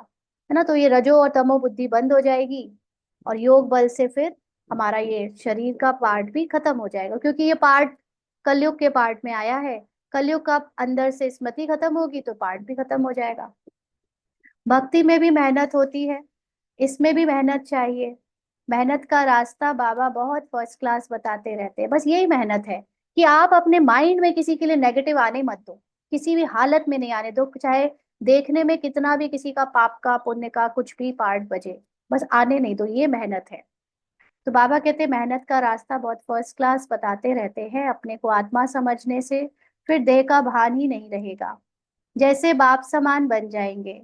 है ना। तो ये रजो और तमो बुद्धि बंद हो जाएगी, और योग बल से फिर हमारा ये शरीर का पार्ट भी खत्म हो जाएगा, क्योंकि ये पार्ट कलयुग के पार्ट में आया है। कलयुग का अंदर से स्मृति खत्म होगी तो पार्ट भी खत्म हो जाएगा। भक्ति में भी मेहनत होती है, इसमें भी मेहनत चाहिए। मेहनत का रास्ता बाबा बहुत फर्स्ट क्लास बताते रहते हैं। बस यही मेहनत है कि आप अपने माइंड में किसी के लिए नेगेटिव आने मत दो, किसी भी हालत में नहीं आने दो, चाहे देखने में कितना भी किसी का पाप का पुण्य का कुछ भी पार्ट बजे, बस आने नहीं दो, ये मेहनत है। तो बाबा कहते हैं मेहनत का रास्ता बहुत फर्स्ट क्लास बताते रहते हैं। अपने को आत्मा समझने से फिर देह का भान ही नहीं रहेगा, जैसे बाप समान बन जाएंगे,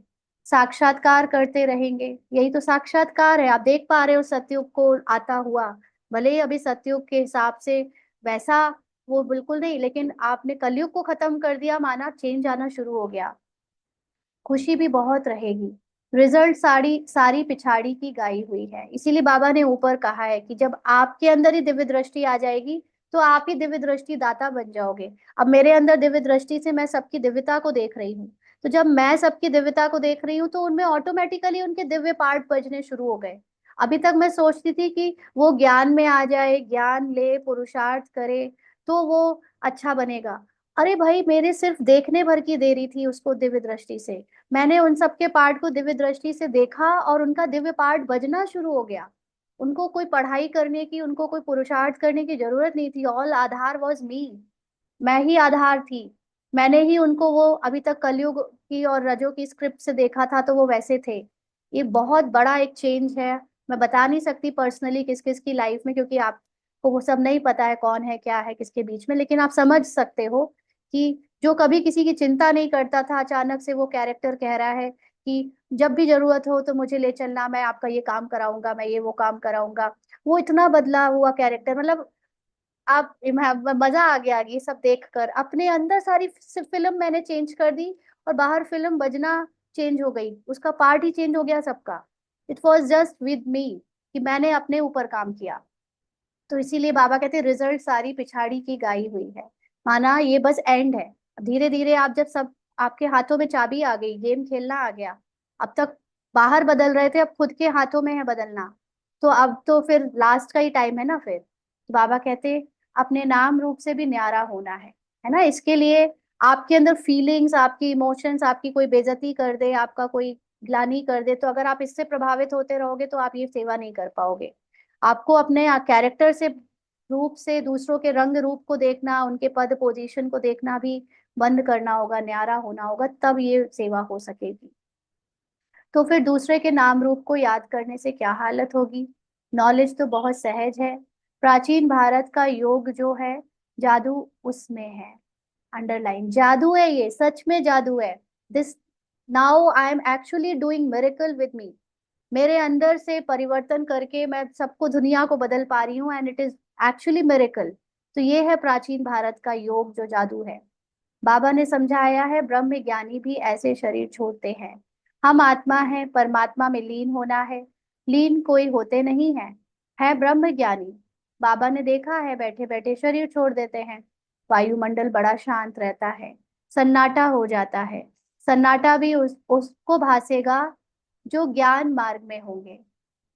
साक्षात्कार करते रहेंगे। यही तो साक्षात्कार है, आप देख पा रहे हो सतयुग को आता हुआ। भले ही अभी सतयुग के हिसाब से वैसा वो बिल्कुल नहीं, लेकिन आपने कलयुग को खत्म कर दिया, माना चेंज आना शुरू हो गया, खुशी भी बहुत रहेगी। रिजल्ट सारी सारी पिछाड़ी की गाई हुई है। इसीलिए बाबा ने ऊपर कहा है कि जब आपके अंदर ही दिव्य दृष्टि आ जाएगी तो आप ही दिव्य दृष्टि दाता बन जाओगे। अब मेरे अंदर दिव्य दृष्टि से मैं सबकी दिव्यता को देख रही हूँ, तो जब मैं सबकी दिव्यता को देख रही हूँ तो उनमें ऑटोमेटिकली उनके दिव्य पार्ट बजने शुरू हो गए। अभी तक मैं सोचती थी कि वो ज्ञान में आ जाए, ज्ञान ले, पुरुषार्थ करे तो वो अच्छा बनेगा। अरे भाई, मेरे सिर्फ देखने भर की देरी थी उसको दिव्य दृष्टि से। मैंने उन सबके पार्ट को दिव्य दृष्टि से देखा और उनका दिव्य पार्ट बजना शुरू हो गया। उनको कोई पढ़ाई करने की, उनको कोई पुरुषार्थ करने की जरूरत नहीं थी। ऑल आधार वॉज मी, मैं ही आधार थी। मैंने ही उनको वो अभी तक कलयुग की और रजो की स्क्रिप्ट से देखा था तो वो वैसे थे। ये बहुत बड़ा एक चेंज है। मैं बता नहीं सकती पर्सनली किस किस की लाइफ में, क्योंकि आपको वो सब नहीं पता है कौन है क्या है किसके बीच में, लेकिन आप समझ सकते हो कि जो कभी किसी की चिंता नहीं करता था, अचानक से वो कैरेक्टर कह रहा है कि जब भी जरूरत हो तो मुझे ले चलना, मैं आपका ये काम कराऊंगा, मैं ये वो काम कराऊंगा। वो इतना बदला हुआ कैरेक्टर, मतलब आप मजा आ गया ये सब देखकर। अपने अंदर सारी फिल्म मैंने चेंज कर दी और बाहर फिल्म बजना चेंज हो गई, उसका पार्ट ही चेंज हो गया सबका। It was just with me, कि मैंने अपने ऊपर काम किया। तो इसीलिए बाबा कहते हैं रिजल्ट सारी पिछाड़ी की गाई हुई है, माना ये बस एंड है। धीरे धीरे आप जब सब आपके हाथों में चाबी आ गई, गेम खेलना आ गया। अब तक बाहर बदल रहे थे, अब खुद के हाथों में है बदलना। तो अब तो फिर लास्ट का ही टाइम है ना फिर। तो बाबा कहते अपने नाम रूप से भी न्यारा होना है ना। इसके लिए आपके अंदर फीलिंग्स, आपकी इमोशंस, आपकी कोई बेइज्जती कर दे, आपका कोई ग्लानि कर दे, तो अगर आप इससे प्रभावित होते रहोगे तो आप ये सेवा नहीं कर पाओगे। आपको अपने कैरेक्टर से, रूप से दूसरों के रंग रूप को देखना, उनके पद पोजीशन को देखना भी बंद करना होगा, न्यारा होना होगा, तब ये सेवा हो सकेगी। तो फिर दूसरे के नाम रूप को याद करने से क्या हालत होगी। नॉलेज तो बहुत सहज है। प्राचीन भारत का योग जो है, जादू उसमें है। अंडरलाइन, जादू है, ये सच में जादू है। This, now I am actually doing miracle with me. मेरे अंदर से परिवर्तन करके मैं सबको, दुनिया को बदल पा रही हूँ, and it is actually miracle. तो ये है प्राचीन भारत का योग जो जादू है। बाबा ने समझाया है ब्रह्म ज्ञानी भी ऐसे शरीर छोड़ते हैं। हम आत्मा है, परमात्मा में लीन होना है। लीन कोई होते नहीं है ब्रह्म ज्ञानी। बाबा ने देखा है बैठे बैठे शरीर छोड़ देते हैं। वायुमंडल बड़ा शांत रहता है, सन्नाटा हो जाता है। सन्नाटा भी उसको भासेगा जो ज्ञान मार्ग में होंगे,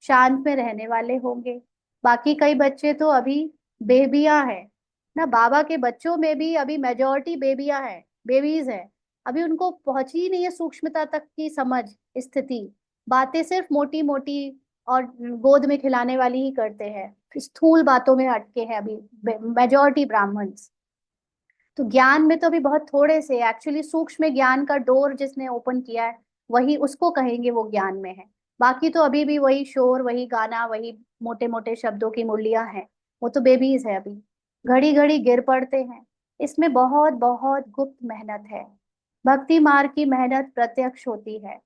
शांत में रहने वाले होंगे। बाकी कई बच्चे तो अभी बेबियां हैं ना, बाबा के बच्चों में भी अभी मेजोरिटी बेबियां हैं, बेबीज हैं। अभी उनको पहुंची ही नहीं है सूक्ष्मता तक की समझ, स्थिति। बातें सिर्फ मोटी मोटी और गोद में खिलाने वाली ही करते हैं, स्थूल बातों में अटके हैं अभी मेजोरिटी ब्राह्मण्स। तो ज्ञान में तो अभी बहुत थोड़े से, एक्चुअली सूक्ष्म ज्ञान का डोर जिसने ओपन किया है वही उसको कहेंगे वो ज्ञान में है। बाकी तो अभी भी वही शोर, वही गाना, वही मोटे मोटे शब्दों की मुरलियां हैं। वो तो बेबीज है अभी, घड़ी घड़ी गिर पड़ते हैं। इसमें बहुत बहुत गुप्त मेहनत है। भक्ति मार्ग की मेहनत प्रत्यक्ष होती है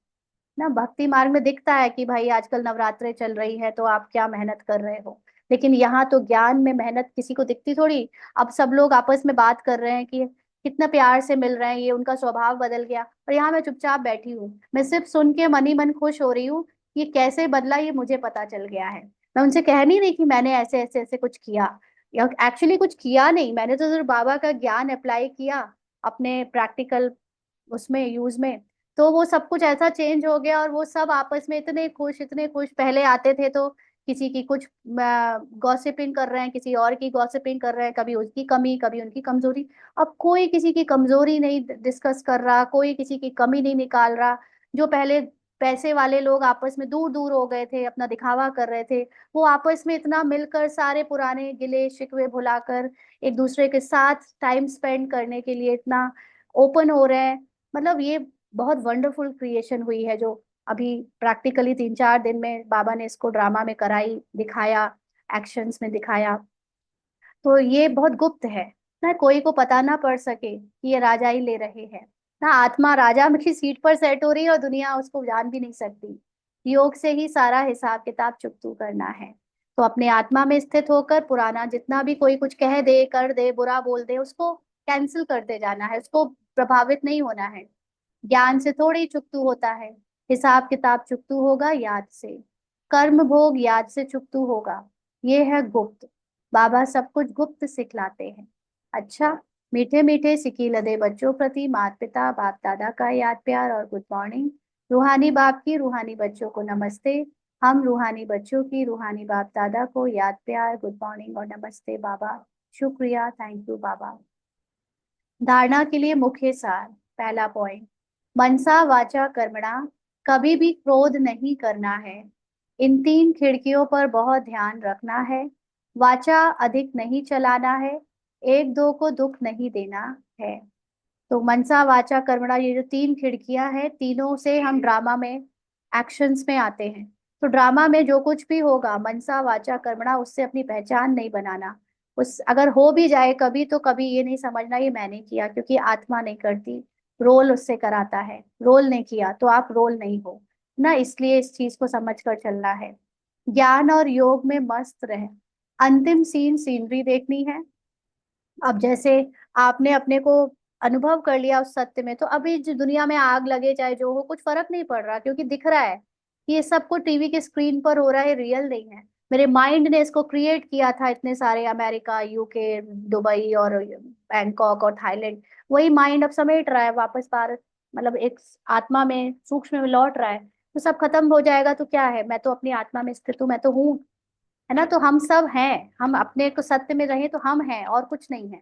ना। भक्ति मार्ग में दिखता है कि भाई आजकल नवरात्रे चल रही है तो आप क्या मेहनत कर रहे हो, लेकिन यहाँ तो ज्ञान में मेहनत किसी को दिखती थोड़ी। अब सब लोग आपस में बात कर रहे हैं कि कितना प्यार से मिल रहे हैं, ये उनका स्वभाव बदल गया, और यहाँ मैं चुपचाप बैठी हूँ, मैं सिर्फ सुन के मन ही मन खुश हो रही हूँ। ये कैसे बदला ये मुझे पता चल गया है। मैं उनसे कह नहीं रही कि मैंने ऐसे ऐसे ऐसे कुछ किया, या एक्चुअली कुछ किया नहीं, मैंने तो सिर्फ बाबा का ज्ञान अप्लाई किया अपने प्रैक्टिकल उसमें यूज में। तो वो सब कुछ ऐसा चेंज हो गया, और वो सब आपस में इतने खुश इतने खुश। पहले आते थे तो किसी की कुछ गॉसिपिंग कर रहे हैं, किसी और की गॉसिपिंग कर रहे हैं, कभी उसकी कमी कभी उनकी कमजोरी। अब कोई किसी की कमजोरी नहीं डिस्कस कर रहा, कोई किसी की कमी नहीं निकाल रहा। जो पहले पैसे वाले लोग आपस में दूर दूर हो गए थे, अपना दिखावा कर रहे थे, वो आपस में इतना मिलकर सारे पुराने गिले शिकवे भुलाकर एक दूसरे के साथ टाइम स्पेंड करने के लिए इतना ओपन हो रहे हैं। मतलब ये बहुत वंडरफुल क्रिएशन हुई है, जो अभी प्रैक्टिकली 3-4 दिन में बाबा ने इसको ड्रामा में कराई, दिखाया, एक्शंस में दिखाया। तो ये बहुत गुप्त है ना, कोई को पता ना पड़ सके कि ये राजा ही ले रहे हैं ना। आत्मा राजा की सीट पर सेट हो रही है और दुनिया उसको जान भी नहीं सकती। योग से ही सारा हिसाब किताब चुकतू करना है। तो अपने आत्मा में स्थित होकर पुराना जितना भी कोई कुछ कह दे कर दे बुरा बोल दे, उसको कैंसिल करते जाना है, उसको प्रभावित नहीं होना है। ज्ञान से थोड़ी चुकतू होता है, हिसाब किताब चुकतू होगा याद से, कर्म भोग याद से चुकतू होगा। ये है गुप्त। बाबा सब कुछ गुप्त सिखलाते हैं। अच्छा, मीठे मीठे सिकी लदे बच्चों प्रति माता पिता बाप दादा का याद प्यार और गुड मॉर्निंग। रूहानी बाप की रूहानी बच्चों को नमस्ते। हम रूहानी बच्चों की रूहानी बाप दादा को याद प्यार गुड मॉर्निंग और नमस्ते बाबा। शुक्रिया, थैंक यू बाबा। धारणा के लिए मुख्य सार। पहला पॉइंट, मनसा वाचा कर्मणा, कभी भी क्रोध नहीं करना है। इन 3 खिड़कियों पर बहुत ध्यान रखना है। वाचा अधिक नहीं चलाना है, एक दो को दुख नहीं देना है। तो मनसा वाचा कर्मणा, ये जो 3 खिड़कियां हैं, तीनों से हम ड्रामा में एक्शंस में आते हैं। तो ड्रामा में जो कुछ भी होगा मनसा वाचा कर्मणा, उससे अपनी पहचान नहीं बनाना। उस अगर हो भी जाए कभी तो कभी ये नहीं समझना ये मैंने किया, क्योंकि आत्मा नहीं करती, रोल उससे कराता है। रोल नहीं किया तो आप रोल नहीं हो ना, इसलिए इस चीज को समझ कर चलना है। ज्ञान और योग में मस्त रहे। अंतिम सीनरी देखनी है। अब जैसे आपने अपने को अनुभव कर लिया उस सत्य में, तो अभी जो दुनिया में आग लगे चाहे जो हो, कुछ फर्क नहीं पड़ रहा, क्योंकि दिख रहा है कि ये सब कुछ टीवी के स्क्रीन पर हो रहा है, रियल नहीं है। मेरे माइंड ने इसको क्रिएट किया था, इतने सारे अमेरिका, यूके, दुबई और बैंकॉक और थाईलैंड, वही माइंड अब समेट रहा है वापस भारत, मतलब एक आत्मा में सूक्ष्म में लौट रहा है। तो सब खत्म हो जाएगा तो क्या है, मैं तो अपनी आत्मा में स्थित हूँ, मैं तो हूँ, है ना। तो हम सब हैं, हम अपने को सत्य में रहे तो हम हैं और कुछ नहीं है।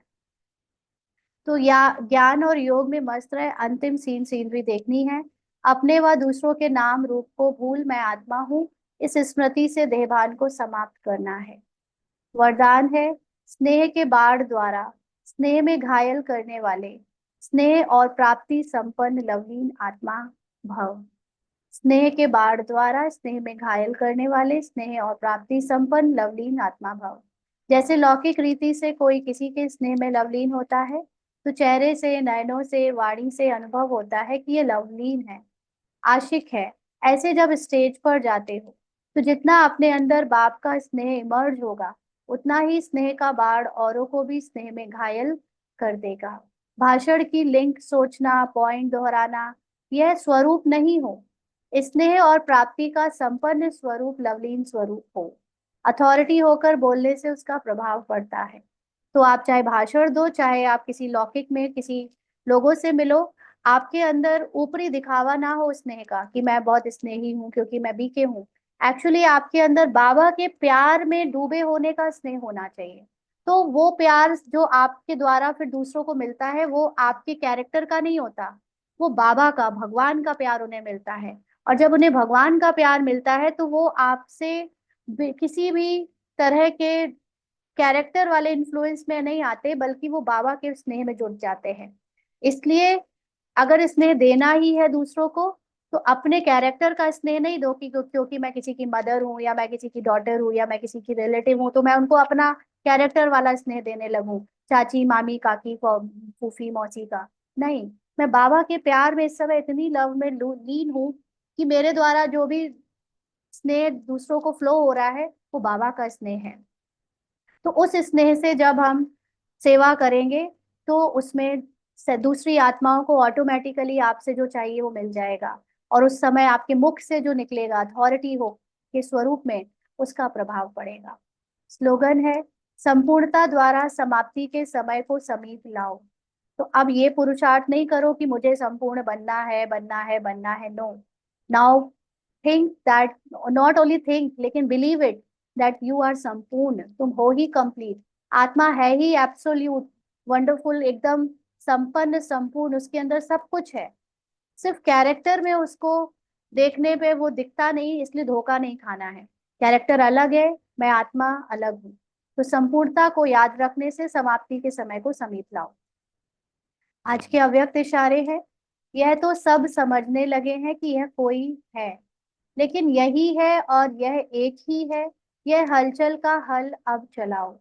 तो या ज्ञान और योग में मस्त रहे, अंतिम सीनरी देखनी है। अपने व दूसरों के नाम रूप को भूल मैं आत्मा हूँ, इस स्मृति से देहभान को समाप्त करना है। वरदान है, स्नेह के बाढ़ द्वारा स्नेह में घायल करने वाले स्नेह और प्राप्ति संपन्न लवलीन आत्मा भव। स्नेह के बाढ़ द्वारा स्नेह में घायल करने वाले स्नेह और प्राप्ति संपन्न लवलीन आत्मा भव। जैसे लौकिक रीति से कोई किसी के स्नेह में लवलीन होता है, तो चेहरे से, नयनों से, वाणी से अनुभव होता है कि ये लवलीन है, आशिक है। ऐसे जब स्टेज पर जाते हो, तो जितना अपने अंदर बाप का स्नेह इमर्ज होगा, उतना ही स्नेह का बाढ़ औरों को भी स्नेह में घायल कर देगा। भाषण की लिंक सोचना, पॉइंट दोहराना, यह स्वरूप नहीं हो। स्नेह और प्राप्ति का संपन्न स्वरूप लवलीन स्वरूप हो। अथॉरिटी होकर बोलने से उसका प्रभाव पड़ता है। तो आप चाहे भाषण दो, चाहे आप किसी लौकिक में किसी लोगों से मिलो, आपके अंदर ऊपरी दिखावा ना हो स्नेह का कि मैं बहुत स्नेही हूँ क्योंकि मैं बीके हूँ। एक्चुअली आपके अंदर बाबा के प्यार में डूबे होने का स्नेह होना चाहिए। तो वो प्यार जो आपके द्वारा फिर दूसरों को मिलता है, वो आपके कैरेक्टर का नहीं होता, वो बाबा का, भगवान का प्यार उन्हें मिलता है। और जब उन्हें भगवान का प्यार मिलता है तो वो आपसे किसी भी तरह के कैरेक्टर वाले इन्फ्लुएंस में नहीं आते, बल्कि वो बाबा के स्नेह में जुड़ जाते हैं। इसलिए अगर स्नेह देना ही है दूसरों को, तो अपने कैरेक्टर का स्नेह नहीं दो कि क्योंकि मैं किसी की मदर हूँ या मैं किसी की डॉटर हूँ या मैं किसी की रिलेटिव हूँ तो मैं उनको अपना कैरेक्टर वाला स्नेह देने लगूं, चाची मामी काकी फूफी मौसी का। नहीं, मैं बाबा के प्यार में इस समय इतनी लव में लीन हूँ कि मेरे द्वारा जो भी स्नेह दूसरों को फ्लो हो रहा है वो बाबा का स्नेह है। तो उस स्नेह से जब हम सेवा करेंगे तो उसमें से दूसरी आत्माओं को ऑटोमेटिकली आपसे जो चाहिए वो मिल जाएगा, और उस समय आपके मुख से जो निकलेगा अथॉरिटी हो के स्वरूप में, उसका प्रभाव पड़ेगा। स्लोगन है, संपूर्णता द्वारा समाप्ति के समय को समीप लाओ। तो अब ये पुरुषार्थ नहीं करो कि मुझे संपूर्ण बनना है, बनना है, बनना है। No, now think that, not only think लेकिन believe it, that you are संपूर्ण, तुम हो ही कंप्लीट। आत्मा है ही एब्सोल्यूट, वंडरफुल, एकदम संपन्न, संपूर्ण, उसके अंदर सब कुछ है। सिर्फ कैरेक्टर में उसको देखने पे वो दिखता नहीं, इसलिए धोखा नहीं खाना है। कैरेक्टर अलग है, मैं आत्मा अलग हूँ। तो संपूर्णता को याद रखने से समाप्ति के समय को समीप लाओ। आज के अव्यक्त इशारे हैं, यह तो सब समझने लगे हैं कि यह कोई है, लेकिन यही है और यह एक ही है। यह हलचल का हल अब चलाओ।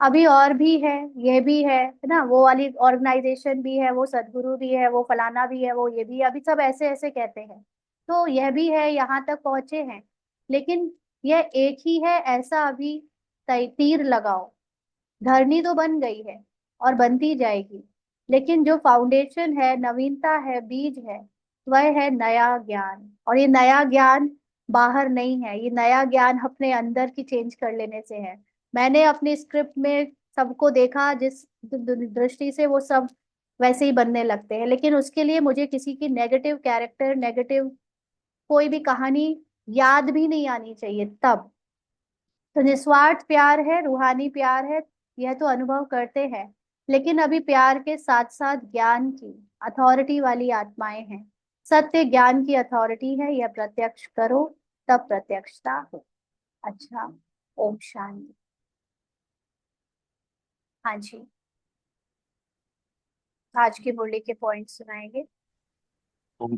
अभी और भी है, यह भी है ना, वो वाली ऑर्गेनाइजेशन भी है, वो सदगुरु भी है, वो फलाना भी है, वो ये भी है, अभी सब ऐसे ऐसे कहते हैं। तो यह भी है, यहाँ तक पहुंचे हैं, लेकिन यह एक ही है, ऐसा अभी तीर लगाओ। धरनी तो बन गई है और बनती जाएगी, लेकिन जो फाउंडेशन है, नवीनता है, बीज है, वह है नया ज्ञान। और ये नया ज्ञान बाहर नहीं है, ये नया ज्ञान अपने अंदर की चेंज कर लेने से है। मैंने अपनी स्क्रिप्ट में सबको देखा, जिस दृष्टि से वो सब वैसे ही बनने लगते हैं, लेकिन उसके लिए मुझे किसी की नेगेटिव कैरेक्टर, नेगेटिव कोई भी कहानी याद भी नहीं आनी चाहिए तब। तो निस्वार्थ प्यार है, रूहानी प्यार है, यह तो अनुभव करते हैं, लेकिन अभी प्यार के साथ साथ ज्ञान की अथॉरिटी वाली आत्माएं हैं। सत्य ज्ञान की अथॉरिटी है, यह प्रत्यक्ष करो, तब प्रत्यक्षता हो। अच्छा, ओम शांति। हाँ जी, आज की मुरली के पॉइंट सुनाएंगे। ओम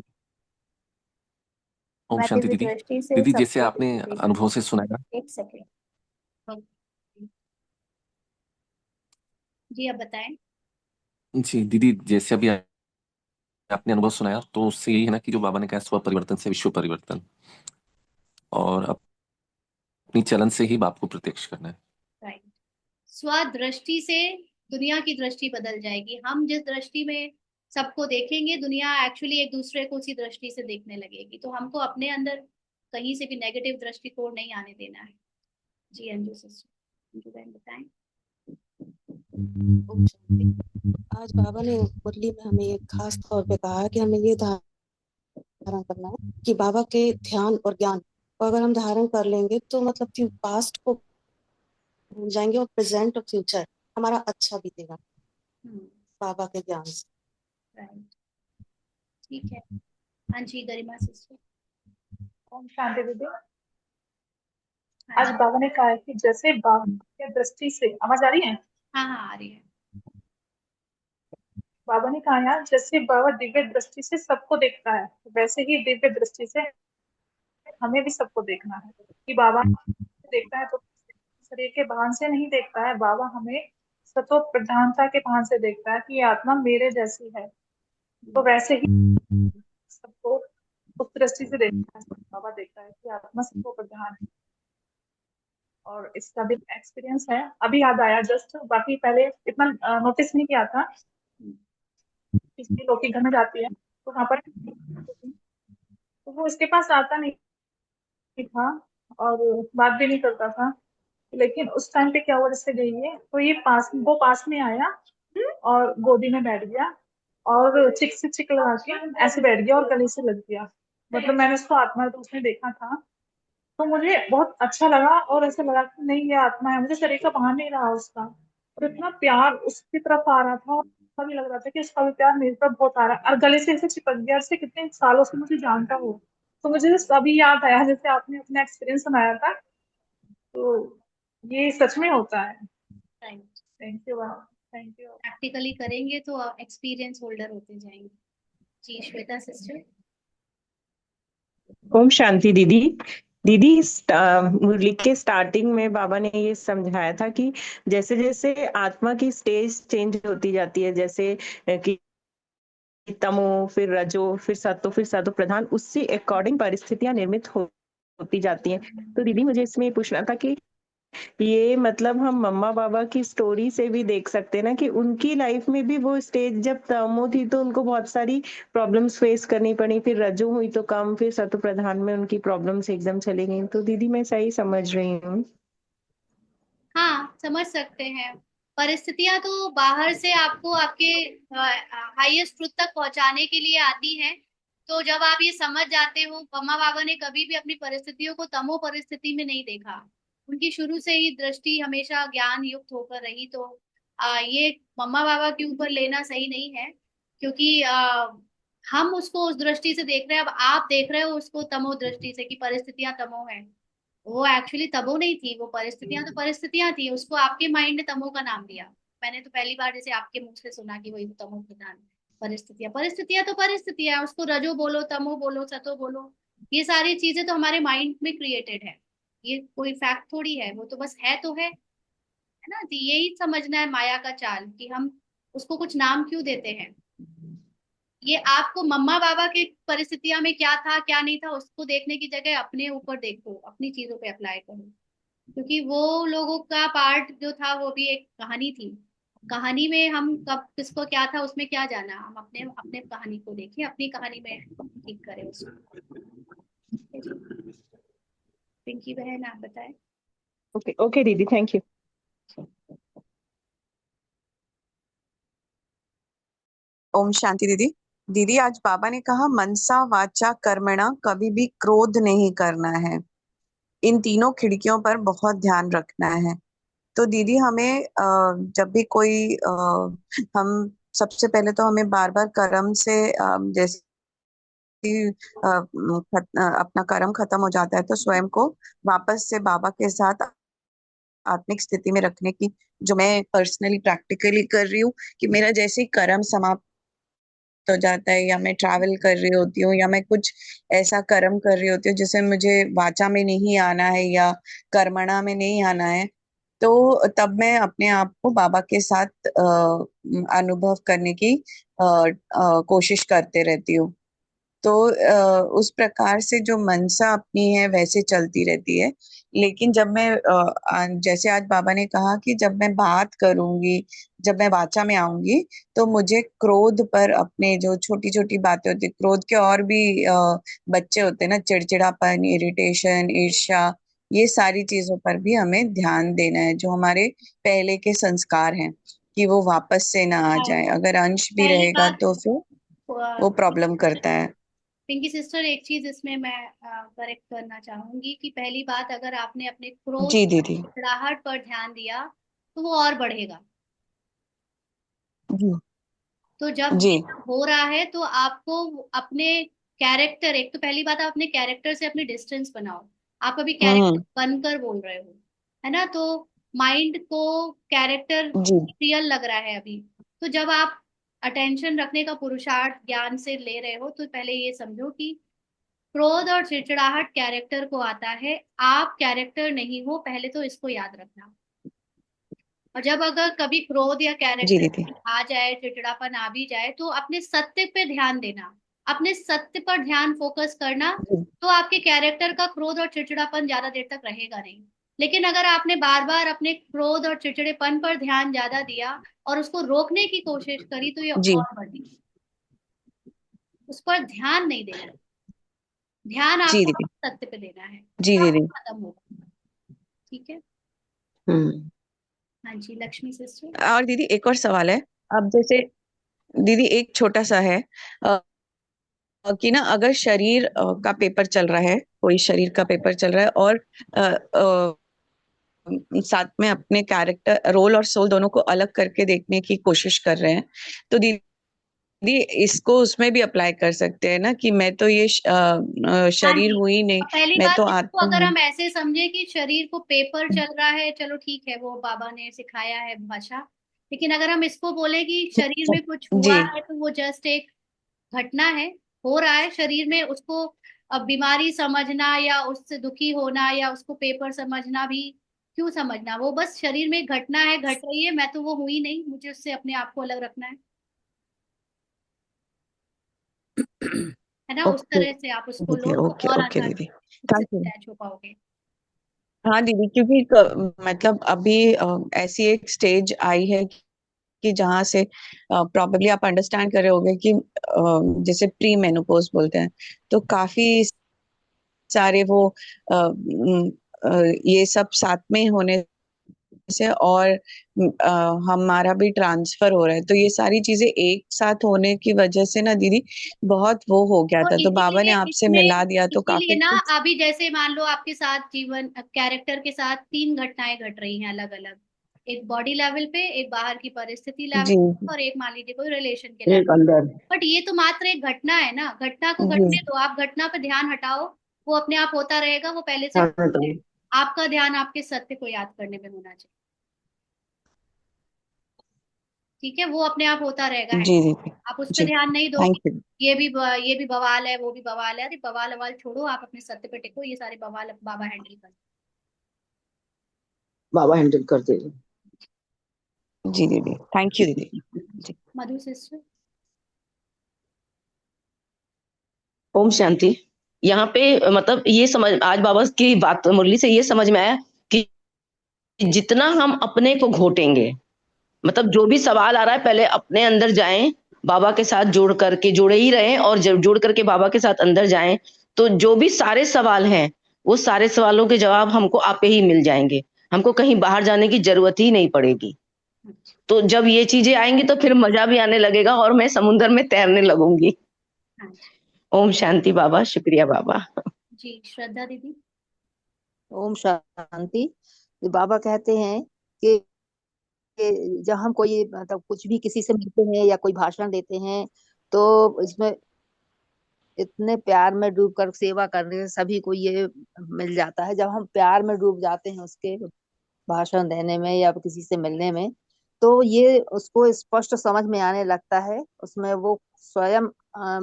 ओम मैं शांति दिव्य दीदी। दृष्टि से दीदी जैसे सबको आपने देखती अनुभव हूँ। से सुनाया। एक सेकेंड जी, अब बताएं। जी दीदी, जैसे अभी आपने अनुभव सुनाया तो उससे यही है ना कि जो बाबा ने कहा स्व परिवर्तन से विश्व परिवर्तन, और अपनी चलन से ही बाप को प्रत्यक्ष करना है। राइट, स्वदृष्टि से दुनिया की दृष्टि बदल जाएगी। हम जिस दृष्टि में सबको देखेंगे, दुनिया एक्चुअली एक दूसरे को उसी दृष्टि से देखने लगेगी। तो हमको अपने अंदर कहीं से भी नेगेटिव दृष्टिकोण नहीं आने देना है। जी अंजू सिस्टर, अंजू बहन बताएं। ओम शांति। आज बाबा ने मुरली में हमें एक खास तौर पे कहा है कि हमें ये धारण करना है कि बाबा के ध्यान और ज्ञान को अगर हम धारण कर लेंगे तो मतलब पास्ट को भूल जाएंगे और प्रेजेंट और फ्यूचर हमारा अच्छा बीतेगा बाबा के ज्ञान से। राइट, ठीक है। हाँ जी, गरिमा सिस्टर। ओम शांति दीदी। हाँ आज जी, बाबा ने कहा है कि जैसे बाबा की दृष्टि से, आवाज आ रही है? हाँ हाँ आ रही है। बाबा ने कहा यार, जैसे बाबा दिव्य दृष्टि से सबको देखता है, वैसे ही दिव्य दृष्टि से हमें भी सबको देखना है। कि बाबा देखता है तो शरीर के भान से नहीं देखता है, बाबा हमें सतो प्रधानता के भान से देखता है कि ये आत्मा मेरे जैसी है। तो वैसे ही सबको उस दृष्टि से देखता है, बाबा देखता है कि आत्मा सबको प्रधान है। और इसका भी एक्सपीरियंस है, अभी याद आया जस्ट, बाकी पहले इतना नोटिस नहीं किया था। किसी लोग के घर में जाती है तो वहां पर तो वो इसके पास आता नहीं था और बात भी नहीं करता था। लेकिन उस टाइम पे क्या हुआ, जैसे गई है तो ये पास में आया और गोदी में बैठ गया और चिक से चिक लगा के ऐसे बैठ गया और गले से लग गया। मतलब मैंने उसको आत्मा रूप में देखा था, तो मुझे बहुत अच्छा लगा और ऐसा लगा कि नहीं ये आत्मा है। मुझे शरीर का भान नहीं रहा उसका, और इतना प्यार उसकी तरफ आ रहा था, और ऐसा भी लग रहा था कि उसका भी प्यार मेरी तरफ बहुत आ रहा है, और गले से ऐसे चिपक गया जैसे कितने सालों से मुझे जानता हो। तो मुझे जस्ट अभी याद आया जैसे आपने अपना एक्सपीरियंस सुनाया था, तो ये सच में होता है। Right, thank you, thank you. Practically करेंगे तो एक्सपीरियंस होल्डर होते जाएंगे। जी श्वेता सिस्टर। ओम शांति दीदी। दीदी मुरली के स्टार्टिंग में बाबा ने ये समझाया था कि जैसे जैसे आत्मा की स्टेज चेंज होती जाती है, जैसे कि तमो, फिर रजो, फिर सतो, फिर सतो प्रधान, उसी अकॉर्डिंग परिस्थितियां निर्मित होती जाती हैं। तो दीदी मुझे इसमें पूछना था कि ये मतलब हम मम्मा पापा की स्टोरी से भी देख सकते हैं ना कि उनकी लाइफ में भी वो स्टेज जब तमो थी तो उनको बहुत सारी प्रॉब्लम्स फेस करनी पड़ी, फिर रजू हुई तो कम, फिर सतो प्रधान में उनकी प्रॉब्लम्स एकदम चली गई। तो दीदी मैं सही समझ रही हूँ? हाँ, समझ सकते हैं। परिस्थितियां तो बाहर से आपको आपके हाईएस्ट ट्रुथ तक पहुंचाने के लिए आती हैं। तो जब आप ये समझ जाते हो, मम्मा पापा ने कभी भी अपनी परिस्थितियों को तमो परिस्थिति में नहीं देखा। उनकी शुरू से ही दृष्टि हमेशा ज्ञान युक्त होकर रही। तो ये मम्मा पापा के ऊपर लेना सही नहीं है, क्योंकि हम उसको उस दृष्टि से देख रहे हैं। अब आप देख रहे हो उसको तमो दृष्टि से कि परिस्थितियां तमो है। वो एक्चुअली तमो नहीं थी, वो परिस्थितियां तो परिस्थितियां थी, उसको आपके माइंड ने तमो का नाम दिया। मैंने तो पहली बार जैसे आपके मुंह से सुना कि वही तमो प्रधान। परिस्थितियां परिस्थितियां तो परिस्थितियां, उसको रजो बोलो, तमो बोलो, सतो बोलो, ये सारी चीजें तो हमारे माइंड में क्रिएटेड है। ये कोई फैक्ट थोड़ी है, वो तो बस है तो है ना। तो यही समझना है माया का चाल, कि हम उसको कुछ नाम क्यों देते हैं। ये आपको मम्मा पापा की परिस्थितियां में क्या था क्या नहीं था उसको देखने की जगह अपने ऊपर देखो, अपनी चीजों पे अप्लाई करो। क्योंकि वो लोगों का पार्ट जो था वो भी एक कहानी थी। कहानी में हम कब किसको क्या था उसमें क्या जाना, हम अपने अपने कहानी को देखें, अपनी कहानी में ठीक करें उसको। ठीक है जी। पिंकी बहन आप बताएं। ओके ओके दीदी, थैंक यू। ओम शांति दीदी। दीदी आज बाबा ने कहा मनसा वाचा कर्मणा कभी भी क्रोध नहीं करना है। इन तीनों खिड़कियों पर बहुत ध्यान रखना है। तो दीदी हमें जब भी कोई हम सबसे पहले तो हमें बार बार कर्म से जैसे ही अपना कर्म खत्म हो जाता है तो स्वयं को वापस से बाबा के साथ आत्मिक स्थिति में रखने की, जो मैं पर्सनली प्रैक्टिकली कर रही हूँ, कि मेरा जैसे ही कर्म समाप्त हो जाता है या मैं ट्रैवल कर रही होती हूँ या मैं कुछ ऐसा कर्म कर रही होती हूँ जिसे मुझे वाचा में नहीं आना है या कर्मणा में नहीं आना है, तो तब मैं अपने आप को बाबा के साथ अनुभव करने की कोशिश करते रहती हूँ। तो उस प्रकार से जो मनसा अपनी है वैसे चलती रहती है। लेकिन जब मैं जैसे आज बाबा ने कहा कि जब मैं बात करूंगी, जब मैं वाचा में आऊंगी, तो मुझे क्रोध पर, अपने जो छोटी छोटी बातें होती है क्रोध के, और भी बच्चे होते हैं ना, चिड़चिड़ापन, इरिटेशन, ईर्ष्या, ये सारी चीजों पर भी हमें ध्यान देना है, जो हमारे पहले के संस्कार हैं, कि वो वापस से ना आ जाए। अगर अंश भी पहली रहेगा बात, तो फिर वो प्रॉब्लम करता है। पिंकी सिस्टर एक चीज इसमें मैं करेक्ट करना चाहूंगी कि पहली बात, अगर आपने अपने क्रोध जी और दीदी। चिड़चिड़ाहट पर ध्यान दिया तो वो और बढ़ेगा। जी तो जब जी। ये सब हो रहा है तो आपको अपने कैरेक्टर, एक तो पहली बात, आप अपने कैरेक्टर से अपनी डिस्टेंस बनाओ। आप अभी कैरेक्टर हम्म। बनकर बोल रहे हो, है ना। तो माइंड को कैरेक्टर जी रियल लग रहा है अभी। तो जब आप अटेंशन रखने का पुरुषार्थ ज्ञान से ले रहे हो तो पहले ये समझो कि क्रोध और चिड़चिड़ाहट कैरेक्टर को आता है, आप कैरेक्टर नहीं हो, पहले तो इसको याद रखना। और जब अगर कभी क्रोध या जी दीदी। कैरेक्टर आ जाए, चिड़चिड़ापन आ भी जाए, तो अपने सत्य पे ध्यान देना, अपने सत्य पर ध्यान फोकस करना। जी तो आपके कैरेक्टर का क्रोध और चिड़चिड़ापन ज्यादा देर तक रहेगा नहीं। लेकिन अगर आपने बार बार अपने क्रोध और चिड़चिड़ेपन पर ध्यान ज्यादा दिया और उसको रोकने की कोशिश करी तो ये जी और बढ़ेगी। उस पर ध्यान नहीं देना, ध्यान जी आपको दीदी। सत्य पे देना है, जी तब दीदी। खत्म होगा। ठीक है। हम्म। हाँ जी, लक्ष्मी सिस्टर। और दीदी एक और सवाल है। अब जैसे दीदी एक छोटा सा है, अ, कि ना अगर शरीर का पेपर चल रहा है, कोई शरीर का पेपर चल रहा है, और अ, अ, साथ में अपने कैरेक्टर, रोल और सोल दोनों को अलग करके देखने की कोशिश कर रहे हैं, तो दीदी इसको उसमें भी अप्लाई कर सकते हैं ना, कि मैं तो ये हाँ शरीर जी। हूं ही नहीं, अब पहली मैं तो बात, इसको आत्मा अगर हूँ। हम ऐसे समझे कि शरीर को पेपर चल रहा है, चलो ठीक है, वो बाबा ने सिखाया है भाषा। लेकिन अगर हम इसको बोले कि शरीर में कुछ जी हुआ है तो वो जस्ट एक घटना है, हो रहा है शरीर में, उसको अब बीमारी समझना या उससे दुखी होना या उसको पेपर समझना भी क्यों समझना। वो बस शरीर में एक घटना है, घट रही है, मैं तो वो हुई नहीं, मुझे उससे अपने आप को अलग रखना है ना। उस ओके तरह से आप उसको लो दीदी। तो ओके और ओके आसानी दीदी। से थैंक यू। अटैच हो पाओगे। हाँ दीदी, क्योंकि मतलब अभी ऐसी एक स्टेज आई है कि जहाँ से प्रॉबेबली आप अंडरस्टैंड कर रहे होंगे कि जैसे प्री मेनोपॉज बोलते हैं, तो काफी सारे वो ये सब साथ में होने से, और हमारा भी ट्रांसफर हो रहा है, तो ये सारी चीजें एक साथ होने की वजह से ना दीदी बहुत वो हो गया तो था, तो बाबा ने इसीलिए आपसे इसमें, मिला दिया तो इसीलिए काफी ना कुछ। अभी जैसे मान लो आपके साथ जीवन कैरेक्टर के साथ तीन घटनाएं घट रही हैं अलग अलग, एक बॉडी लेवल पे, एक बाहर की परिस्थिति लेवल जी और एक मान लीजिए कोई रिलेशन के एक लेवल। अंदर। बट ये तो मात्र एक घटना है ना, घटना को जी घटने दो, आप घटना पे ध्यान हटाओ, वो अपने आप होता रहेगा, वो पहले से हाँ ठीक है। तो आपका ध्यान आपके सत्य को याद करने में होना चाहिए, ठीक है, वो अपने आप होता रहेगा है। जी दीदी। आप उस पर जी ध्यान नहीं दो कि थैंक यू। ये भी बवाल है, वो भी बवाल है, अरे बवाल बवाल छोड़ो, आप अपने सत्य पे टिको, ये सारे बवाल अब बाबा हैंडल कर। बाबा हैंडल कर देगा। जी दीदी, थैंक यू दीदी। जी। मधु सिस्टर। ओम शांति। यहाँ पे मतलब ये समझ, आज बाबा की बात मुरली से ये समझ में आया कि जितना हम अपने को घोटेंगे, मतलब जो भी सवाल आ रहा है पहले अपने अंदर जाएं, बाबा के साथ जोड़ करके, जोड़े ही रहें, और जब जोड़ करके बाबा के साथ अंदर जाएं तो जो भी सारे सवाल हैं वो सारे सवालों के जवाब हमको आपे ही मिल जाएंगे, हमको कहीं बाहर जाने की जरूरत ही नहीं पड़ेगी। तो जब ये चीजें आएंगी तो फिर मजा भी आने लगेगा और मैं समुद्र में तैरने लगूंगी। ओम शांति बाबा, शुक्रिया बाबा। जी श्रद्धा दीदी। ओम शांति। बाबा कहते हैं कि जब हम कोई मतलब कुछ भी किसी से मिलते हैं या कोई भाषण देते हैं, तो इसमें इतने प्यार में डूब कर सेवा करने से सभी को ये मिल जाता है। जब हम प्यार में डूब जाते हैं उसके भाषण देने में या किसी से मिलने में, तो ये उसको स्पष्ट समझ में आने लगता है, उसमें वो स्वयं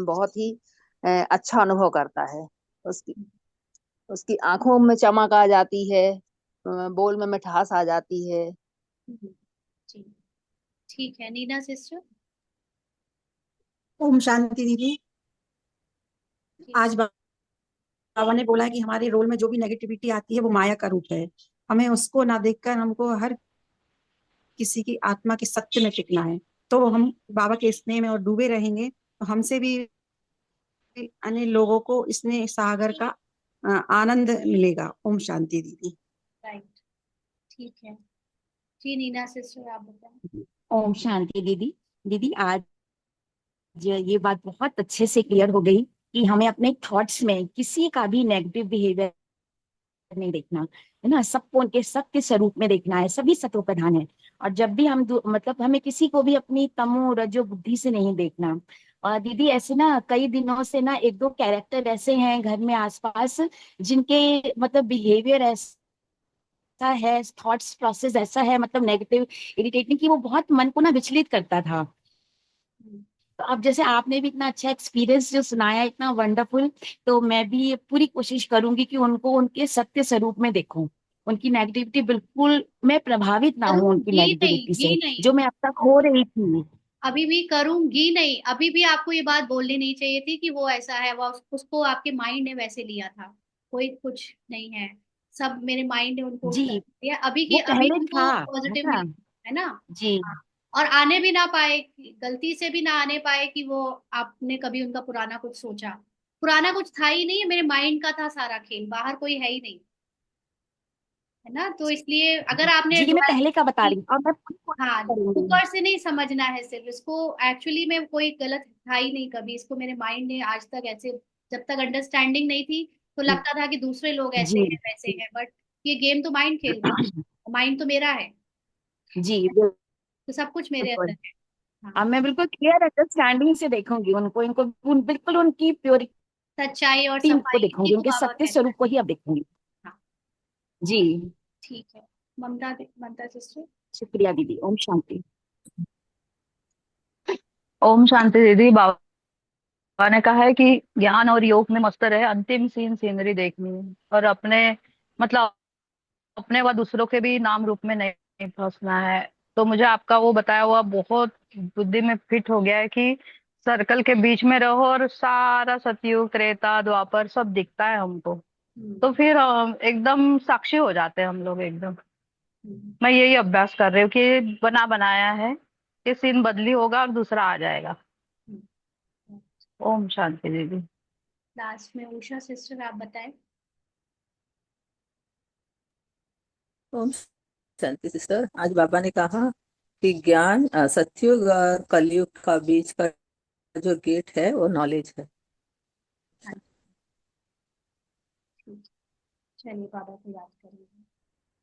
बहुत ही अच्छा अनुभव करता है। उसकी उसकी आंखों में चमक आ जाती है, बोल में मिठास आ जाती है। जी ठीक है। नीना सिस्टर। ओम शांति दीदी। आज बाबा ने बोला है कि हमारे रोल में जो भी नेगेटिविटी आती है वो माया का रूप है, हमें उसको ना देखकर हमको हर किसी की आत्मा के सत्य में टिकना है। तो हम बाबा के स्नेह में और डूबे रहेंगे तो हमसे भी अन्य लोगों को स्नेह सागर का आनंद मिलेगा। ओम शांति दीदी। राइट, ठीक है। जी नीना सिस्टर आप बताएं। ओम शांति दीदी। दीदी आज ये बात बहुत अच्छे से क्लियर हो गई कि हमें अपने थॉट्स में किसी का भी नेगेटिव बिहेवियर नहीं देखना है ना, सबको उनके सत्य स्वरूप में देखना है, सभी सत्व प्रधान है। और जब भी हम मतलब हमें किसी को भी अपनी तमो रजो बुद्धि से नहीं देखना। और दीदी ऐसे ना कई दिनों से ना एक दो कैरेक्टर ऐसे हैं घर में आसपास जिनके मतलब बिहेवियर ऐसा है, थॉट्स प्रोसेस ऐसा है, मतलब नेगेटिव इरिटेटिंग, कि वो बहुत मन को ना विचलित करता था। तो अब जैसे आपने भी इतना अच्छा एक्सपीरियंस जो सुनाया, इतना वंडरफुल, तो मैं भी पूरी कोशिश करूंगी कि उनको उनके सत्य स्वरूप में देखूं, उनकी नेगेटिविटी बिल्कुल मैं प्रभावित ना हूं उनकी करूंगी नहीं, नेगेटिविटी जी से नहीं, जो मैं अब तक हो रही थी। अभी भी करूंगी नहीं। अभी भी आपको ये बात बोलनी नहीं चाहिए थी कि वो ऐसा है, वो उसको आपके माइंड ने वैसे लिया था, कोई कुछ नहीं है, सब मेरे माइंड ने उनको उस तरह जी लिया। अभी की वो अभी पहले था, उनको है पॉजिटिव ना। मिल है ना। जी हाँ। और आने भी ना पाए, गलती से भी ना आने पाए कि वो आपने कभी उनका पुराना कुछ सोचा, पुराना कुछ था ही नहीं, मेरे माइंड का था सारा खेल, बाहर कोई है ही नहीं, है ना। तो इसलिए अगर आपने जी मैं पहले का बता रही हूँ और मैं पूरी कोशिश हाँ, करूंगी। ऊपर से नहीं समझना है सिर्फ इसको, एक्चुअली में कोई गलत था ही नहीं कभी, इसको मेरे माइंड ने आज तक ऐसे, जब तक अंडरस्टैंडिंग नहीं थी तो लगता था कि दूसरे लोग ऐसे जी हैं वैसे हैं, बट ये गेम तो माइंड खेल रहा है, माइंड तो मेरा है, जी तो सब कुछ मेरे बिल्कुल। अंदर है। हाँ, अब मैं बिल्कुल क्लियर अंडरस्टैंडिंग से देखूंगी उनको, इनको बिल्कुल उनकी प्योरिटी सच्चाई और को सफाई इसी देखूंगी, को उनके बाबा सत्य कहते हैं। स्वरूप को ही अब देखूंगी। हाँ जी ठीक है। ममता ममता सिस्टर। शुक्रिया दीदी। ओम शांति। ओम शांति दीदी। बाबा ने कहा है कि ज्ञान और योग में मस्त रहे, अंतिम सीनरी देखनी है, और अपने मतलब अपने व दूसरों के भी नाम रूप में नहीं फंसना है। तो मुझे आपका वो बताया हुआ बहुत बुद्धि में फिट हो गया है कि सर्कल के बीच में रहो और सारा सतयुग त्रेता द्वापर सब दिखता है हमको। तो फिर एकदम साक्षी हो जाते हैं हम लोग एकदम। हम्म, मैं यही अभ्यास कर रही हूँ कि बना बनाया है कि सीन बदली होगा और दूसरा आ जाएगा। हम्म। ओम शांति दीदी। लास्ट में उषा सिस्टर आप बताएं। ओम शांति सिस्टर। आज बाबा ने कहा कि ज्ञान सतयुग और कलयुग का बीच का जो गेट है वो नॉलेज है। हाँ, ठीक। चलिए बाबा को याद करेंगे।